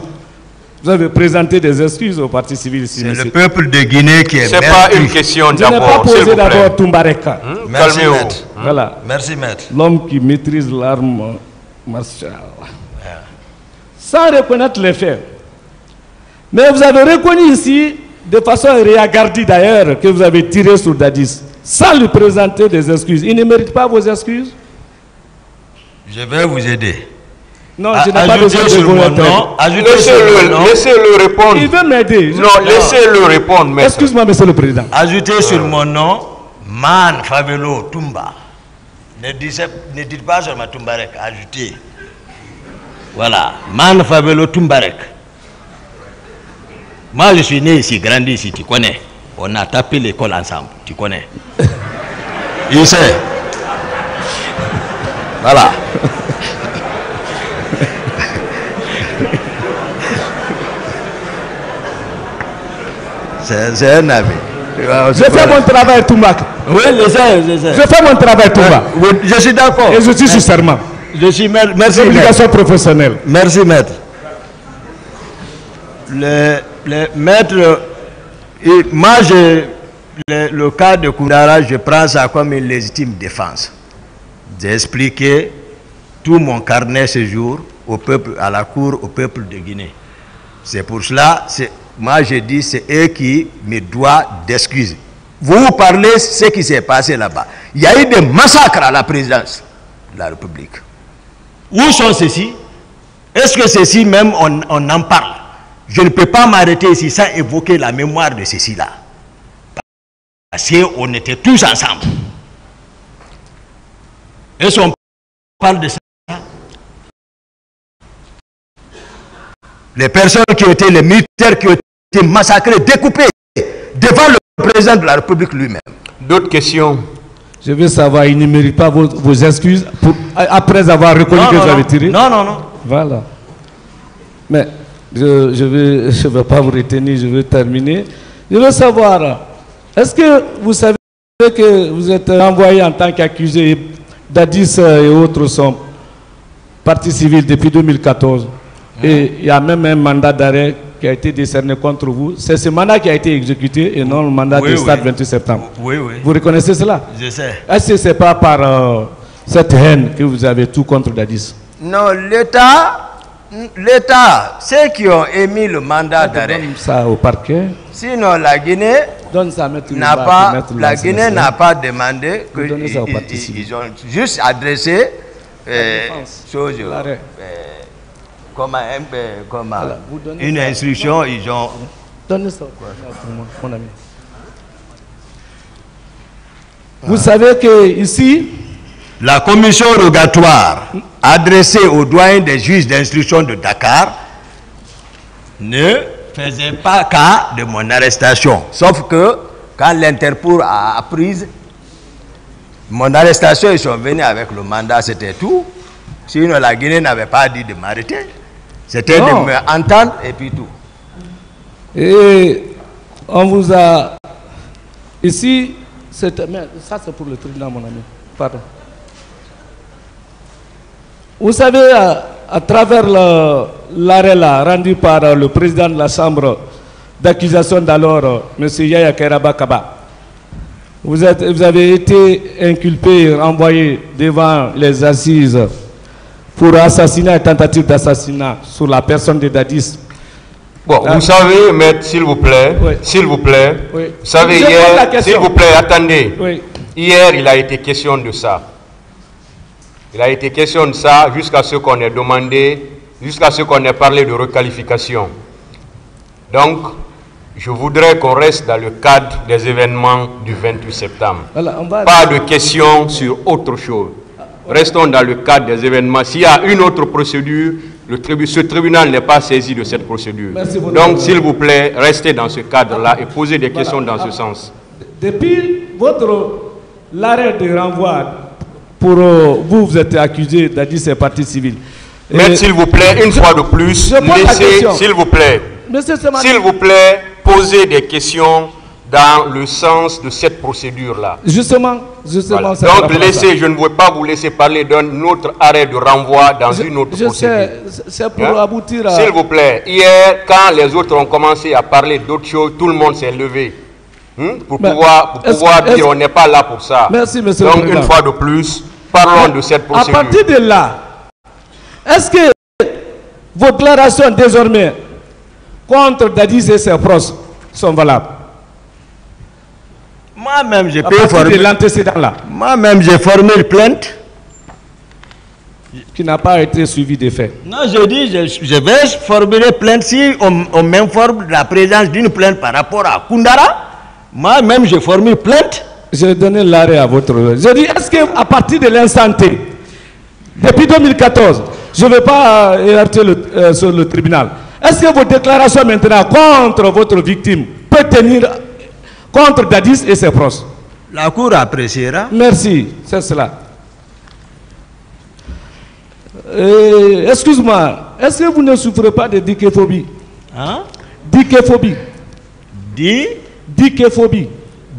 vous avez présenté des excuses au parti civil ici. C'est le peuple de Guinée qui est... C'est pas une question d'abord. Je n'ai pas posé d'abord Toumbareka. Merci, maître. Voilà. Merci, maître. L'homme qui maîtrise l'arme martiale. Sans reconnaître les faits. Mais vous avez reconnu ici, de façon réagardie d'ailleurs, que vous avez tiré sur Dadis, sans lui présenter des excuses. Il ne mérite pas vos excuses? Je vais vous aider. Non, je n'ai pas besoin de sur vous mon répondre. nom. Ajoutez sur mon nom. Laissez-le répondre. Il veut m'aider. Non, laissez-le répondre, maître. Excuse-moi, monsieur le président. Ajoutez sur mon nom Man Favelo Tumba. Ne dites pas sur ma Tumbarek, ajoutez. Voilà, Man Favelo Tumbarek. Moi, je suis né ici, grandi ici, tu connais. On a tapé l'école ensemble, tu connais. Il sait. Voilà. C'est un ami. Je fais mon travail, Toumba. Oui, je sais. Je fais mon travail, Toumba. Je suis d'accord. Et je suis sur serment. Je suis maître. Merci, Obligation professionnelle. Merci, maître. Le maître, moi, le cas de Koundara, je prends ça comme une légitime défense. J'ai expliqué tout mon carnet ce jour au peuple, à la cour, au peuple de Guinée. C'est pour cela, moi je dis, c'est eux qui me doivent d'excuses. Vous parlez de ce qui s'est passé là-bas. Il y a eu des massacres à la présidence de la République. Où sont ceux-ci? Est-ce que ceux-ci même, on en parle? Je ne peux pas m'arrêter ici sans évoquer la mémoire de ceux-ci-là. Parce qu'on était tous ensemble. Est-ce qu'on parle de ça? Les personnes qui ont été, les militaires qui ont été massacrés, découpés devant le président de la République lui-même. D'autres questions? Je veux savoir, il ne mérite pas vos excuses après avoir reconnu que vous avez tiré? Non. Voilà. Mais je vais pas vous retenir, je veux terminer. Je veux savoir, est-ce que vous savez que vous êtes envoyé en tant qu'accusé, Dadis et autres sont partie civile depuis 2014? Et il y a même un mandat d'arrêt qui a été décerné contre vous. C'est ce mandat qui a été exécuté et non le mandat du stade 28 septembre. Oui. Vous reconnaissez cela? Je sais. Est-ce que ce n'est pas par cette haine que vous avez tout contre Dadis? Non, l'État, ceux qui ont émis le mandat d'arrêt. Donne ça au parquet. Sinon, la Guinée n'a pas demandé que ils ont juste adressé une instruction, ils ont... Donnez ça mon ami. Vous savez que ici, la commission rogatoire adressée aux doyens des juges d'instruction de Dakar ne faisait pas cas de mon arrestation. Sauf que quand l'Interpol a appris mon arrestation, ils sont venus avec le mandat, c'était tout. Sinon la Guinée n'avait pas dit de m'arrêter. C'était de me entendre et puis tout. Et on vous a... Ici, mais ça c'est pour le tribunal, mon ami. Pardon. Vous savez, à travers l'arrêt là, rendu par le président de la chambre d'accusation d'alors, M. Yaya Kairaba Kaba, vous avez été inculpé, renvoyé devant les assises pour assassinat et tentative d'assassinat sur la personne de Dadis. Bon, vous savez, maître, s'il vous plaît, vous savez, hier, s'il vous plaît, attendez. Oui. Hier, il a été question de ça. Il a été question de ça jusqu'à ce qu'on ait demandé, jusqu'à ce qu'on ait parlé de requalification. Donc, je voudrais qu'on reste dans le cadre des événements du 28 septembre. Voilà, pas de questions sur autre chose. Restons dans le cadre des événements. S'il y a une autre procédure, ce tribunal n'est pas saisi de cette procédure. Donc, s'il vous plaît, restez dans ce cadre-là et posez des questions dans ce sens. Depuis l'arrêt de renvoi, pour vous êtes accusé d'Adis et partie civile. Mais s'il vous plaît, une fois de plus, laissez, s'il vous plaît, posez des questions dans le sens de cette procédure-là. Justement. Voilà. Donc laissez, je ne veux pas vous laisser parler d'un autre arrêt de renvoi dans une autre procédure. C'est pour aboutir à... S'il vous plaît, hier, quand les autres ont commencé à parler d'autres choses, tout le monde s'est levé. Pour pouvoir dire on n'est pas là pour ça. Merci, monsieur. Donc une fois de plus, parlons de cette procédure. À partir de là, est-ce que vos déclarations désormais contre Dadis et ses proches sont valables? Moi-même, j'ai formé l'antécédent là. Moi-même, j'ai formé une plainte. qui n'a pas été suivi des faits. Non, je dis, je vais formuler plainte si on m'informe de la présence d'une plainte par rapport à Koundara. Moi-même, je formule plainte. J'ai donné l'arrêt à votre... Je dis, est-ce qu'à partir de l'instant T, depuis 2014, je ne vais pas élargir sur le tribunal, est-ce que vos déclarations maintenant contre votre victime peuvent tenir contre Dadis et ses proches? La Cour appréciera. Merci, c'est cela. Excuse-moi, est-ce que vous ne souffrez pas de dicéphobie? Hein? Dicéphobie. Dicéphobie.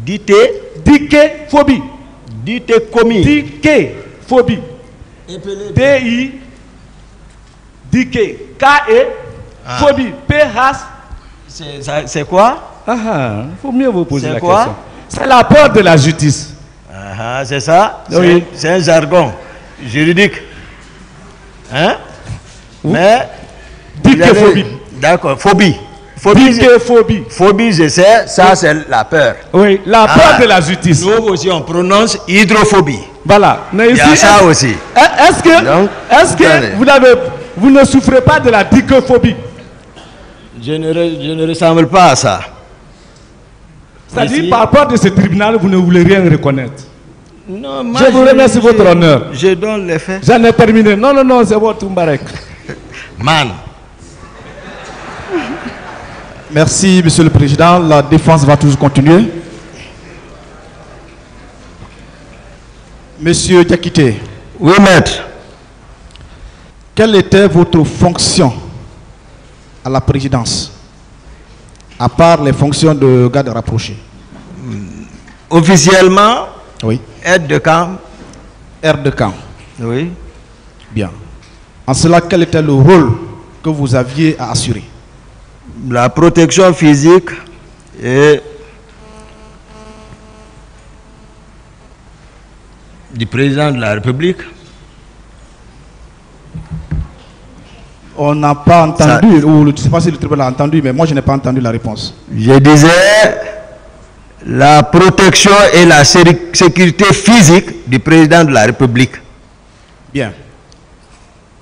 Dicéphobie. Dicéphobie. D-I. Diké. K-E. Phobie. P-H. C'est quoi? Il faut mieux vous poser la quoi? question. C'est la peur de la justice. C'est ça? Oui. C'est un jargon juridique. Hein? Oui. Mais. Dicéphobie. D'accord, phobie. Dicéphobie. Phobie, je sais, ça c'est la peur. Oui, la peur de la justice. Nous aussi on prononce hydrophobie. Voilà. Mais il y a ça aussi. Est-ce que vous ne souffrez pas de la dicéphobie? Je ne ressemble pas à ça. C'est-à-dire, par rapport à ce tribunal, vous ne voulez rien reconnaître. Non, moi, je vous remercie votre honneur. Je donne les faits. J'en ai terminé. Non, c'est votre Mbarek. Man. Merci, Monsieur le Président. La défense va toujours continuer. Monsieur Diakité. Oui, maître. Quelle était votre fonction à la présidence, à part les fonctions de garde rapproché? Officiellement, oui. Aide de camp. Aide de camp. Oui. Bien. En cela, quel était le rôle que vous aviez à assurer? La protection physique et du président de la République. On n'a pas entendu, ou je ne sais pas si le tribunal a entendu, mais moi je n'ai pas entendu la réponse. Je disais la protection et la sécurité physique du président de la République. Bien.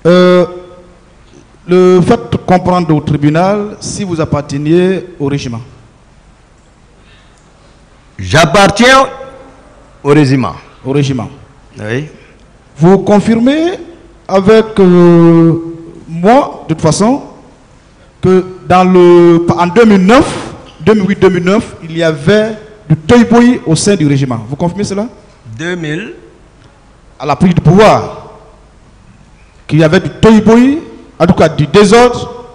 Le fait de comprendre au tribunal si vous apparteniez au régiment. J'appartiens au régiment. Au régiment. Oui. Vous confirmez avec moi, de toute façon, que en 2008-2009, il y avait du toy-boy au sein du régiment. Vous confirmez cela? 2000. À la prise du pouvoir, qu'il y avait du toy-boy, en tout cas du désordre,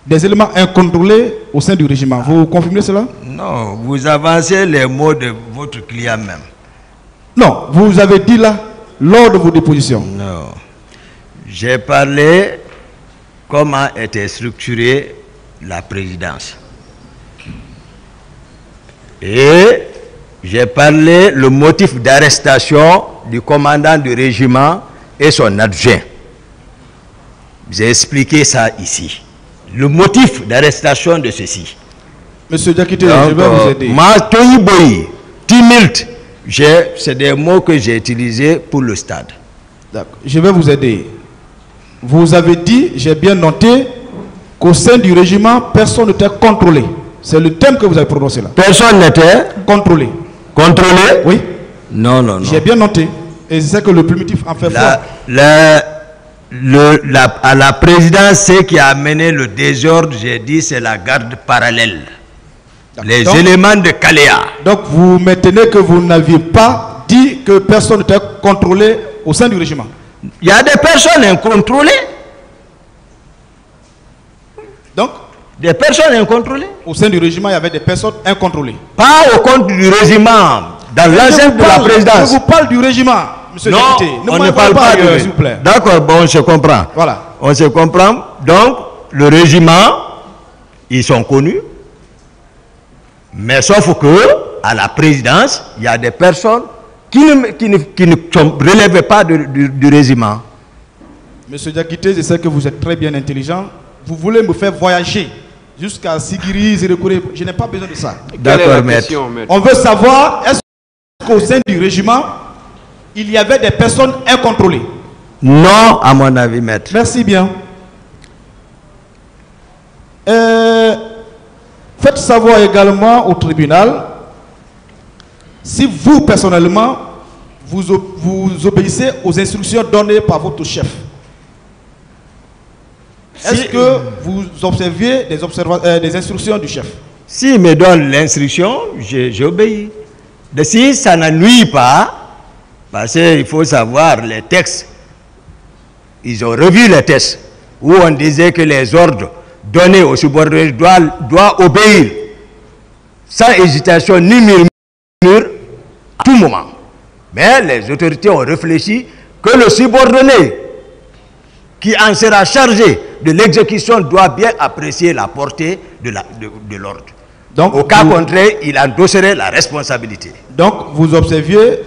des éléments incontrôlés au sein du régiment. Vous confirmez cela? Non, vous avancez les mots de votre client même. Non, vous avez dit là, lors de vos dépositions. Non. J'ai parlé comment était structurée la présidence. Et j'ai parlé le motif d'arrestation du commandant du régiment et son adjoint. J'ai expliqué ça ici. Le motif d'arrestation de ceci. Monsieur Diakité, je vais vous aider. Timilt, c'est des mots que j'ai utilisés pour le stade. D'accord. Je vais vous aider. Vous avez dit, j'ai bien noté, qu'au sein du régiment, personne n'était contrôlé. C'est le thème que vous avez prononcé là. Personne n'était contrôlé. Contrôlé? Oui. Non. J'ai bien noté. Et c'est que le primitif en fait foi. À la présidence, ce qui a amené le désordre, j'ai dit, c'est la garde parallèle. Les éléments de Caléa. Donc vous maintenez que vous n'aviez pas dit que personne n'était contrôlé au sein du régiment. Il y a des personnes incontrôlées. Donc des personnes incontrôlées. Au sein du régiment, il y avait des personnes incontrôlées. Pas au compte du régiment, dans l'enceinte de la présidence. Je vous parle du régiment, monsieur Diakité. On ne parle pas s'il vous plaît. D'accord, bon, on se comprend. Voilà. On se comprend. Donc, le régiment, ils sont connus. Mais sauf que, à la présidence, il y a des personnes qui ne relèvent pas du régiment. Monsieur Diakité, je sais que vous êtes très bien intelligent. Vous voulez me faire voyager jusqu'à Sigiri, Zirekouré. Je n'ai pas besoin de ça. D'accord, maître. On veut savoir, est-ce qu'au sein du régiment, il y avait des personnes incontrôlées? Non, à mon avis, maître. Merci bien. Faites savoir également au tribunal si vous, personnellement, vous obéissez aux instructions données par votre chef. Est-ce que vous observiez des instructions du chef? S'il me donne l'instruction, j'obéis. Si ça ne nuit pas, parce qu'il faut savoir les textes, ils ont revu les textes, où on disait que les ordres donnés aux subordonnés doivent obéir, sans hésitation ni murmure, à tout moment. Mais les autorités ont réfléchi que le subordonné qui en sera chargé de l'exécution doit bien apprécier la portée de l'ordre. Donc, au cas contraire, il endosserait la responsabilité. Donc, vous observiez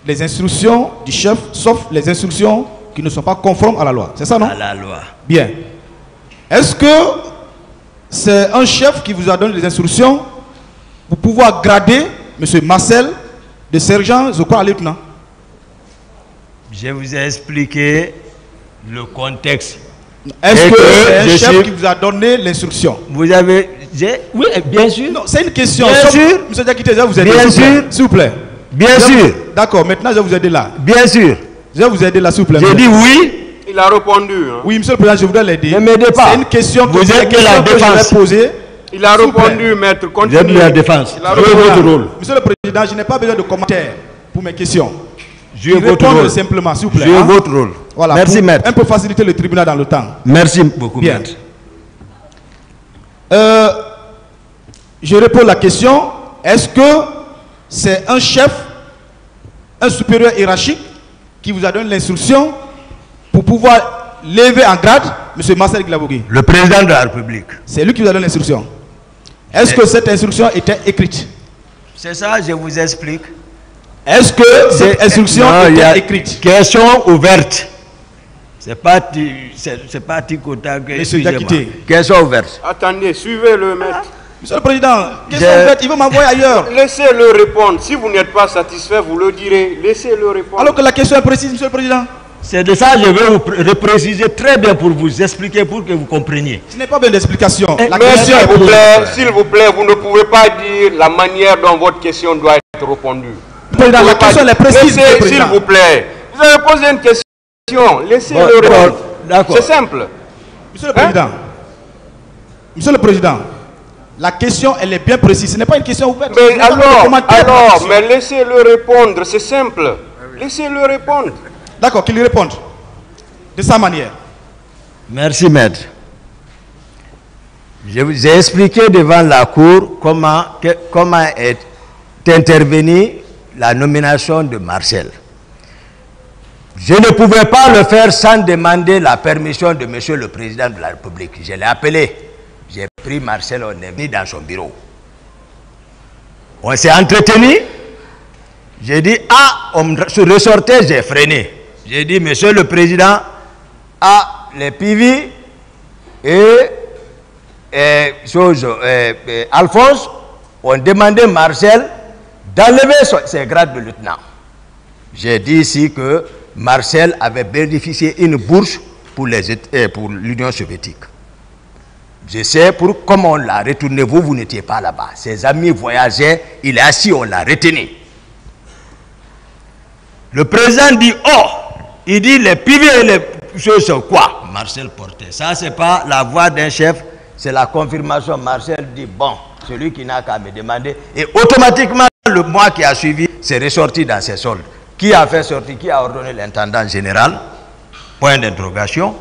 les instructions du chef, sauf les instructions qui ne sont pas conformes à la loi. C'est ça, non? À la loi. Bien. Est-ce que c'est un chef qui vous a donné les instructions pour pouvoir grader M. Marcel de sergent, je crois, à lieutenant? Je vous ai expliqué le contexte. Est-ce que c'est un chef qui vous a donné l'instruction? Vous avez... Oui, bien sûr. Non, c'est une question. Bien sûr. Monsieur Diakité, je vais vous aider. Bien sûr. S'il vous plaît. Bien sûr. D'accord, maintenant je vais vous aider là. Bien sûr. Je vais vous aider là, s'il vous plaît. J'ai dit oui. Il a répondu. Hein. Oui, monsieur le président, je voudrais l'aider. Ne m'aidez pas. C'est une question que, vous êtes de la défense. Je vais poser. Il a répondu, maître. Continuez. Vous êtes de la défense. Jouez votre rôle. Monsieur le président, je n'ai pas besoin de commentaires pour mes questions. Jouez votre rôle. Simplement, s'il vous plaît. Jouez votre rôle. Voilà. Merci, maître. Un peu faciliter le tribunal dans le temps. Merci beaucoup, maître. Je réponds à la question. Est-ce que c'est un chef, un supérieur hiérarchique qui vous a donné l'instruction pour pouvoir lever en grade M. Marcel Glabogui? Le président de la République. C'est lui qui vous a donné l'instruction. Est-ce que cette instruction était écrite? C'est ça, je vous explique. Est-ce que cette instruction était écrite? Question ouverte. C'est pas Tikota que... Monsieur Diakité. Question ouverte. Attendez, suivez le maître. Monsieur le président, question ouverte, il veut m'envoyer ailleurs. Laissez-le répondre. Si vous n'êtes pas satisfait, vous le direz. Laissez-le répondre. Alors que la question est précise, monsieur le président. C'est de ça que je vais vous repréciser très bien pour vous expliquer, pour que vous compreniez. Ce n'est pas bien d'explication. Monsieur, s'il vous plaît, vous ne pouvez pas dire la manière dont votre question doit être répondue. Président, la question est précise. S'il vous plaît. Vous avez posé une question. Laissez-le répondre. C'est simple. Monsieur le président. Monsieur le président. La question, elle est bien précise. Ce n'est pas une question ouverte. Mais alors, mais laissez-le répondre. C'est simple. Laissez-le répondre. D'accord, qu'il réponde. De sa manière. Merci, maître. Je vous ai expliqué devant la Cour comment est intervenue la nomination de Marcel. Je ne pouvais pas le faire sans demander la permission de Monsieur le Président de la République. Je l'ai appelé. J'ai pris Marcel, on est venu dans son bureau. On s'est entretenu. J'ai dit, on se ressortait, j'ai freiné. J'ai dit, Monsieur le Président, les PV Alphonse ont demandé Marcel d'enlever ses grades de lieutenant. J'ai dit ici que Marcel avait bénéficié d'une bourse pour l'Union soviétique. Je sais comment on l'a retourné, vous n'étiez pas là-bas. Ses amis voyageaient, il est assis, on l'a retenu. Le président dit, il dit les piliers et les choses sont quoi? Marcel portait. Ça, c'est pas la voix d'un chef, c'est la confirmation. Marcel dit, bon, celui qui n'a qu'à me demander. Et automatiquement, le mois qui a suivi, c'est ressorti dans ses soldes. Qui a fait sortir, qui a ordonné l'intendant général? Point d'interrogation.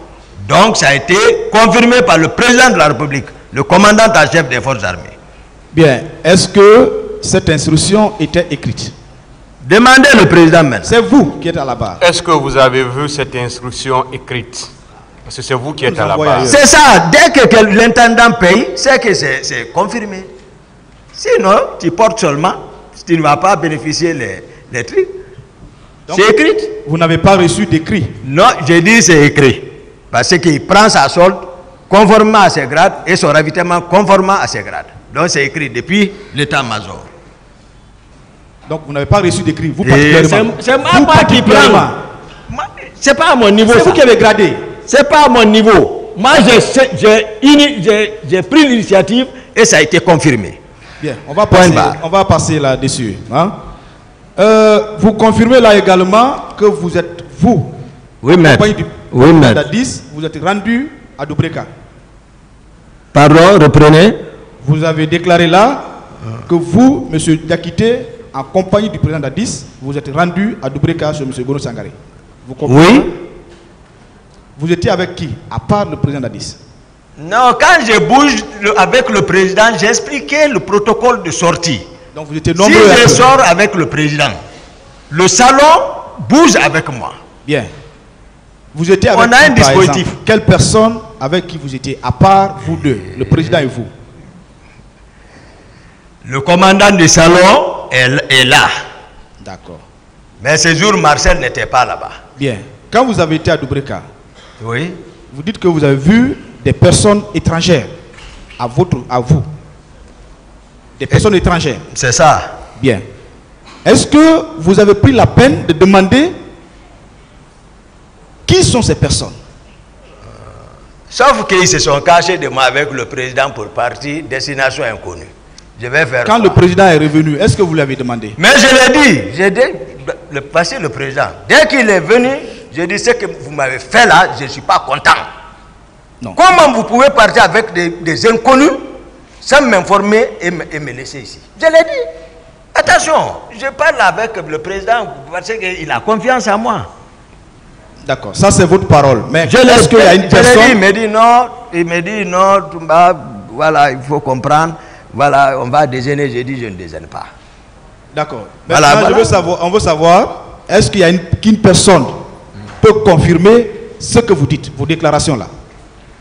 Donc, ça a été confirmé par le président de la République, le commandant en chef des forces armées. Bien. Est-ce que cette instruction était écrite? Demandez le président même. C'est vous qui êtes à la barre. Est-ce que vous avez vu cette instruction écrite? Parce que c'est vous qui êtes à la barre. C'est ça. Dès que l'intendant paye, c'est que c'est confirmé. Sinon, tu portes seulement, tu ne vas pas bénéficier les trucs. C'est écrit. Vous n'avez pas reçu d'écrit? Non, j'ai dit c'est écrit. Parce qu'il prend sa solde conformément à ses grades et son ravitaillement conformément à ses grades. Donc c'est écrit depuis l'état-major. Donc vous n'avez pas reçu d'écrit, vous particulièrement. C'est moi qui prends. C'est pas à mon niveau. C'est vous qui avez gradé. C'est pas à mon niveau. Moi, j'ai pris l'initiative et ça a été confirmé. Bien, on va passer là-dessus. Hein? Vous confirmez là également que vous êtes, vous, oui, maître. Oui, maître. Dadis, vous êtes rendu à Dubreka. Pardon, reprenez. Vous avez déclaré là que vous, M. Diakité, en compagnie du président Dadis, vous êtes rendu à Dubreka chez M. Gono Sangaré. Vous comprenez? Oui. Vous étiez avec qui, à part le président Dadis? Non, quand je bouge avec le président, j'ai expliqué le protocole de sortie. Donc vous étiez nombreux. Si je sors avec le président, le salon bouge avec moi. Bien. Vous étiez avec on a un dispositif. Quelle personne avec qui vous étiez, à part vous deux, le président et vous? Le commandant du salon est là. D'accord. Mais ce jour, Marcel n'était pas là-bas. Bien. Quand vous avez été à Dubreka, oui, vous dites que vous avez vu des personnes étrangères à vous. Des personnes étrangères. C'est ça. Bien. Est-ce que vous avez pris la peine de demander qui sont ces personnes? Sauf qu'ils se sont cachés de moi avec le président pour partir, destination inconnue. Je vais faire quand quoi? Le président est revenu, est-ce que vous l'avez demandé? Mais je l'ai dit, passé le président. Dès qu'il est venu, j'ai dit ce que vous m'avez fait là, je ne suis pas content. Non. Comment vous pouvez partir avec des inconnus sans m'informer et me laisser ici? Je l'ai dit. Attention, je parle avec le président parce qu'il a confiance en moi. D'accord, ça c'est votre parole. Mais est-ce qu'il y a une personne... Il me dit non, voilà, il faut comprendre. Voilà, on va déjeuner. J'ai dit je ne déjeune pas. D'accord. Voilà. On veut savoir, est-ce qu'il y a qu'une personne peut confirmer ce que vous dites, vos déclarations là?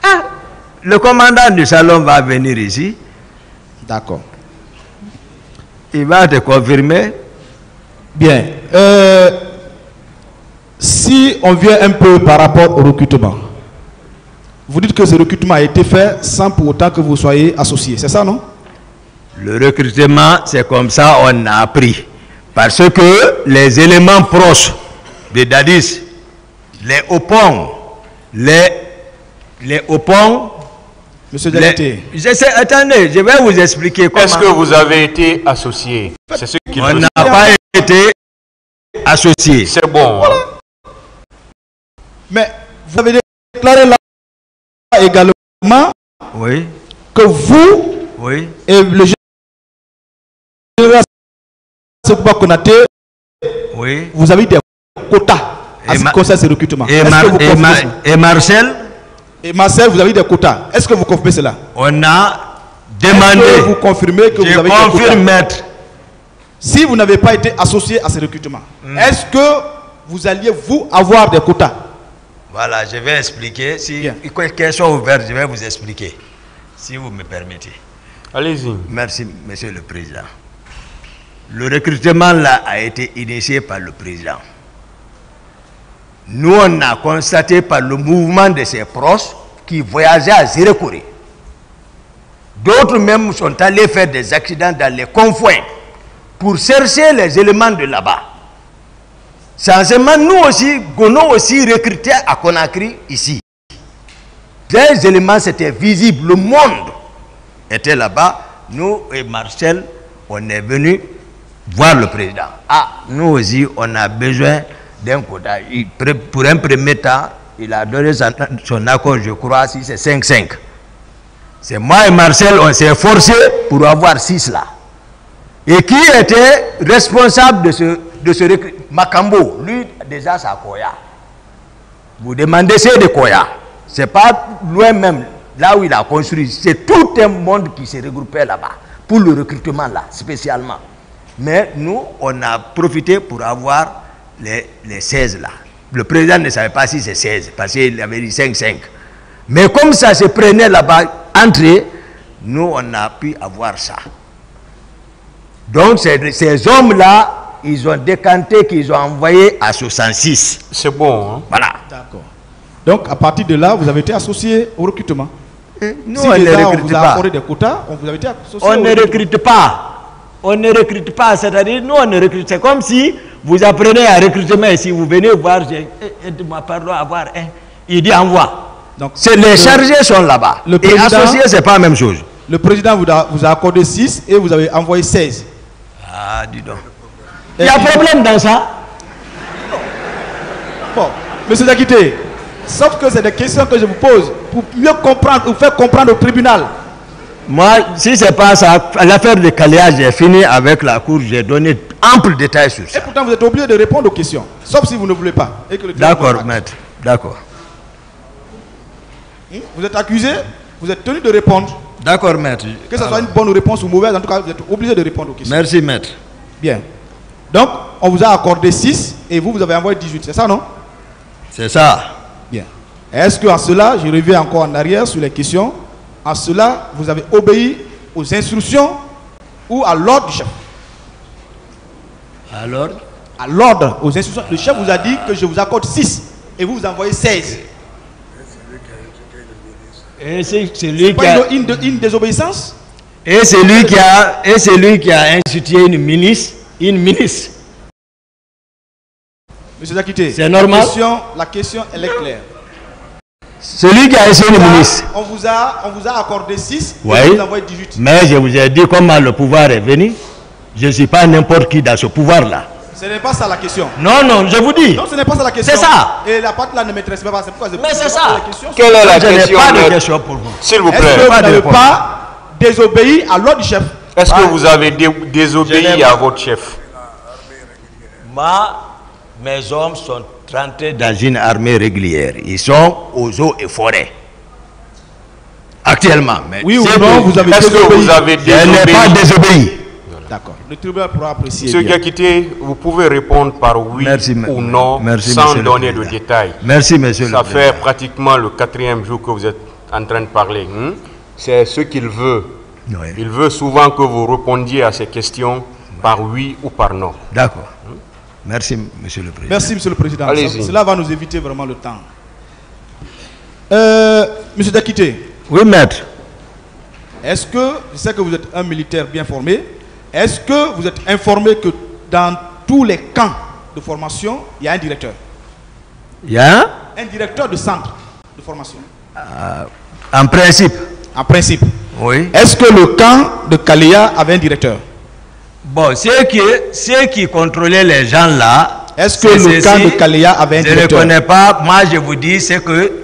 Ah, le commandant du salon va venir ici. D'accord. Il va te confirmer. Bien. Si on vient un peu par rapport au recrutement, vous dites que ce recrutement a été fait sans pour autant que vous soyez associé, c'est ça, non? Le recrutement, c'est comme ça on a appris. Parce que les éléments proches de Dadis, les Opong, les Opong... Monsieur Diakité. Attendez, je vais vous expliquer comment... Est-ce que vous avez été associé? C'est ce qu'il On n'a pas été associé. C'est bon. Voilà. Mais vous avez déclaré là également oui. Que vous oui. et le général Sekouba Konaté, oui. vous avez des quotas à ce qui concerne ce recrutement. Et Marcel? Et Marcel, vous avez des quotas. Est-ce que vous confirmez cela? On a demandé. Est-ce que vous confirmez que vous avez des quotas? Je confirme, maître. Si vous n'avez pas été associé à ce recrutement, est-ce que vous alliez vous avoir des quotas? Voilà, je vais expliquer. Si quelque chose ouvert, je vais vous expliquer. Si vous me permettez. Allez-y. Merci, monsieur le président. Le recrutement là a été initié par le président. Nous, on a constaté par le mouvement de ses proches qui voyageaient à Zérekouré. D'autres même sont allés faire des accidents dans les confins pour chercher les éléments de là-bas. Sensiblement, nous aussi, Gono aussi recruté à Conakry ici. Les éléments, c'était visible. Le monde était là-bas. Nous et Marcel, on est venus voir le président. Ah, nous aussi, on a besoin d'un quota. Pour un premier temps, il a donné son accord, je crois, si c'est 5-5. C'est moi et Marcel, on s'est forcé pour avoir 6 là. Et qui était responsable de ce recrutement? Makambo, lui, déjà, c'est à Koya. Vous demandez, c'est de Koya. Ce n'est pas loin même, là où il a construit. C'est tout un monde qui s'est regroupé là-bas, pour le recrutement là, spécialement. Mais nous, on a profité pour avoir les 16 là. Le président ne savait pas si c'est 16, parce qu'il avait dit 5-5. Mais comme ça se prenait là-bas, entre nous, on a pu avoir ça. Donc, ces hommes-là, ils ont décanté, qu'ils ont envoyé à 66. C'est bon. Hein? Voilà. D'accord. Donc, à partir de là, vous avez été associé au recrutement. Nous, si on ne on recrute vous a pas. accordé des quotas, vous avez été associé on ne recrute pas. On ne recrute pas. C'est-à-dire, nous, on ne recrute. C'est comme si Vous apprenez à recrutement ici, vous venez voir, aide-moi, pardon, avoir un. Il dit envoie. Donc, les chargés sont là-bas. Et associés, ce n'est pas la même chose. Le président vous a accordé 6 et vous avez envoyé 16. Ah, dis donc. Il y a un problème dans ça. Bon, monsieur Diakité, sauf que c'est des questions que je vous pose pour mieux comprendre, ou faire comprendre au tribunal. Moi, si ce n'est pas ça, l'affaire de Kalia, j'ai fini avec la cour, j'ai donné ample détail sur ça. Et pourtant, vous êtes obligé de répondre aux questions, sauf si vous ne voulez pas. D'accord, maître, d'accord. Vous êtes accusé, vous êtes tenu de répondre. D'accord, maître. Que ce soit une bonne réponse ou mauvaise, en tout cas, vous êtes obligé de répondre aux questions. Merci, maître. Bien. Donc, on vous a accordé 6 et vous avez envoyé 18, c'est ça, non? C'est ça. Bien. Est-ce qu'en cela, je reviens encore en arrière sur les questions, en cela, vous avez obéi aux instructions ou à l'ordre du chef? À l'ordre? À l'ordre, aux instructions. Le chef vous a dit que je vous accorde 6 et vous envoyez 16. Et c'est lui qui a une désobéissance. Et c'est lui qui a institué une milice. Monsieur Diakité, c'est normal. La question elle est claire. Celui qui a institué une milice. On vous a accordé 6 oui, et vous envoyez 18. Mais je vous ai dit comment le pouvoir est venu. Je ne suis pas n'importe qui dans ce pouvoir-là. Ce n'est pas ça la question. Non, non, je vous dis. Non, ce n'est pas ça la question. C'est ça. Et la partie là ne m'intéresse pas. C'est pourquoi je mais c'est ça. Quelle est la question? Je n'ai pas de question pour vous. S'il vous plaît. Est-ce que vous n'avez pas désobéi à l'ordre du chef? Est-ce que vous avez désobéi à votre chef? Mes hommes sont rentrés dans une armée régulière. Ils sont aux eaux et forêts. Actuellement. Mais oui ou non, vous avez désobéi? Est-ce que vous avez désobéi? Je n'ai pas désobéi. D'accord. Le tribunal pourra apprécier. Monsieur Diakité, vous pouvez répondre par oui ou non sans donner de détails. Merci, monsieur le président. Ça fait pratiquement le 4e jour que vous êtes en train de parler. C'est ce qu'il veut. Oui. Il veut souvent que vous répondiez à ces questions par oui ou par non. D'accord. Merci, monsieur le président. Merci, monsieur le président. Cela va nous éviter vraiment le temps. Monsieur Diakité. Oui, maître. Est-ce que, je sais que vous êtes un militaire bien formé, est-ce que vous êtes informé que dans tous les camps de formation, il y a un directeur? Il y a un directeur de centre de formation. En principe. En principe. Oui. Est-ce que le camp de Kalia avait un directeur? Bon, ceux qui contrôlaient les gens là. Est-ce que le camp de Kalia avait un directeur? Je ne connais pas. Moi, je vous dis, c'est que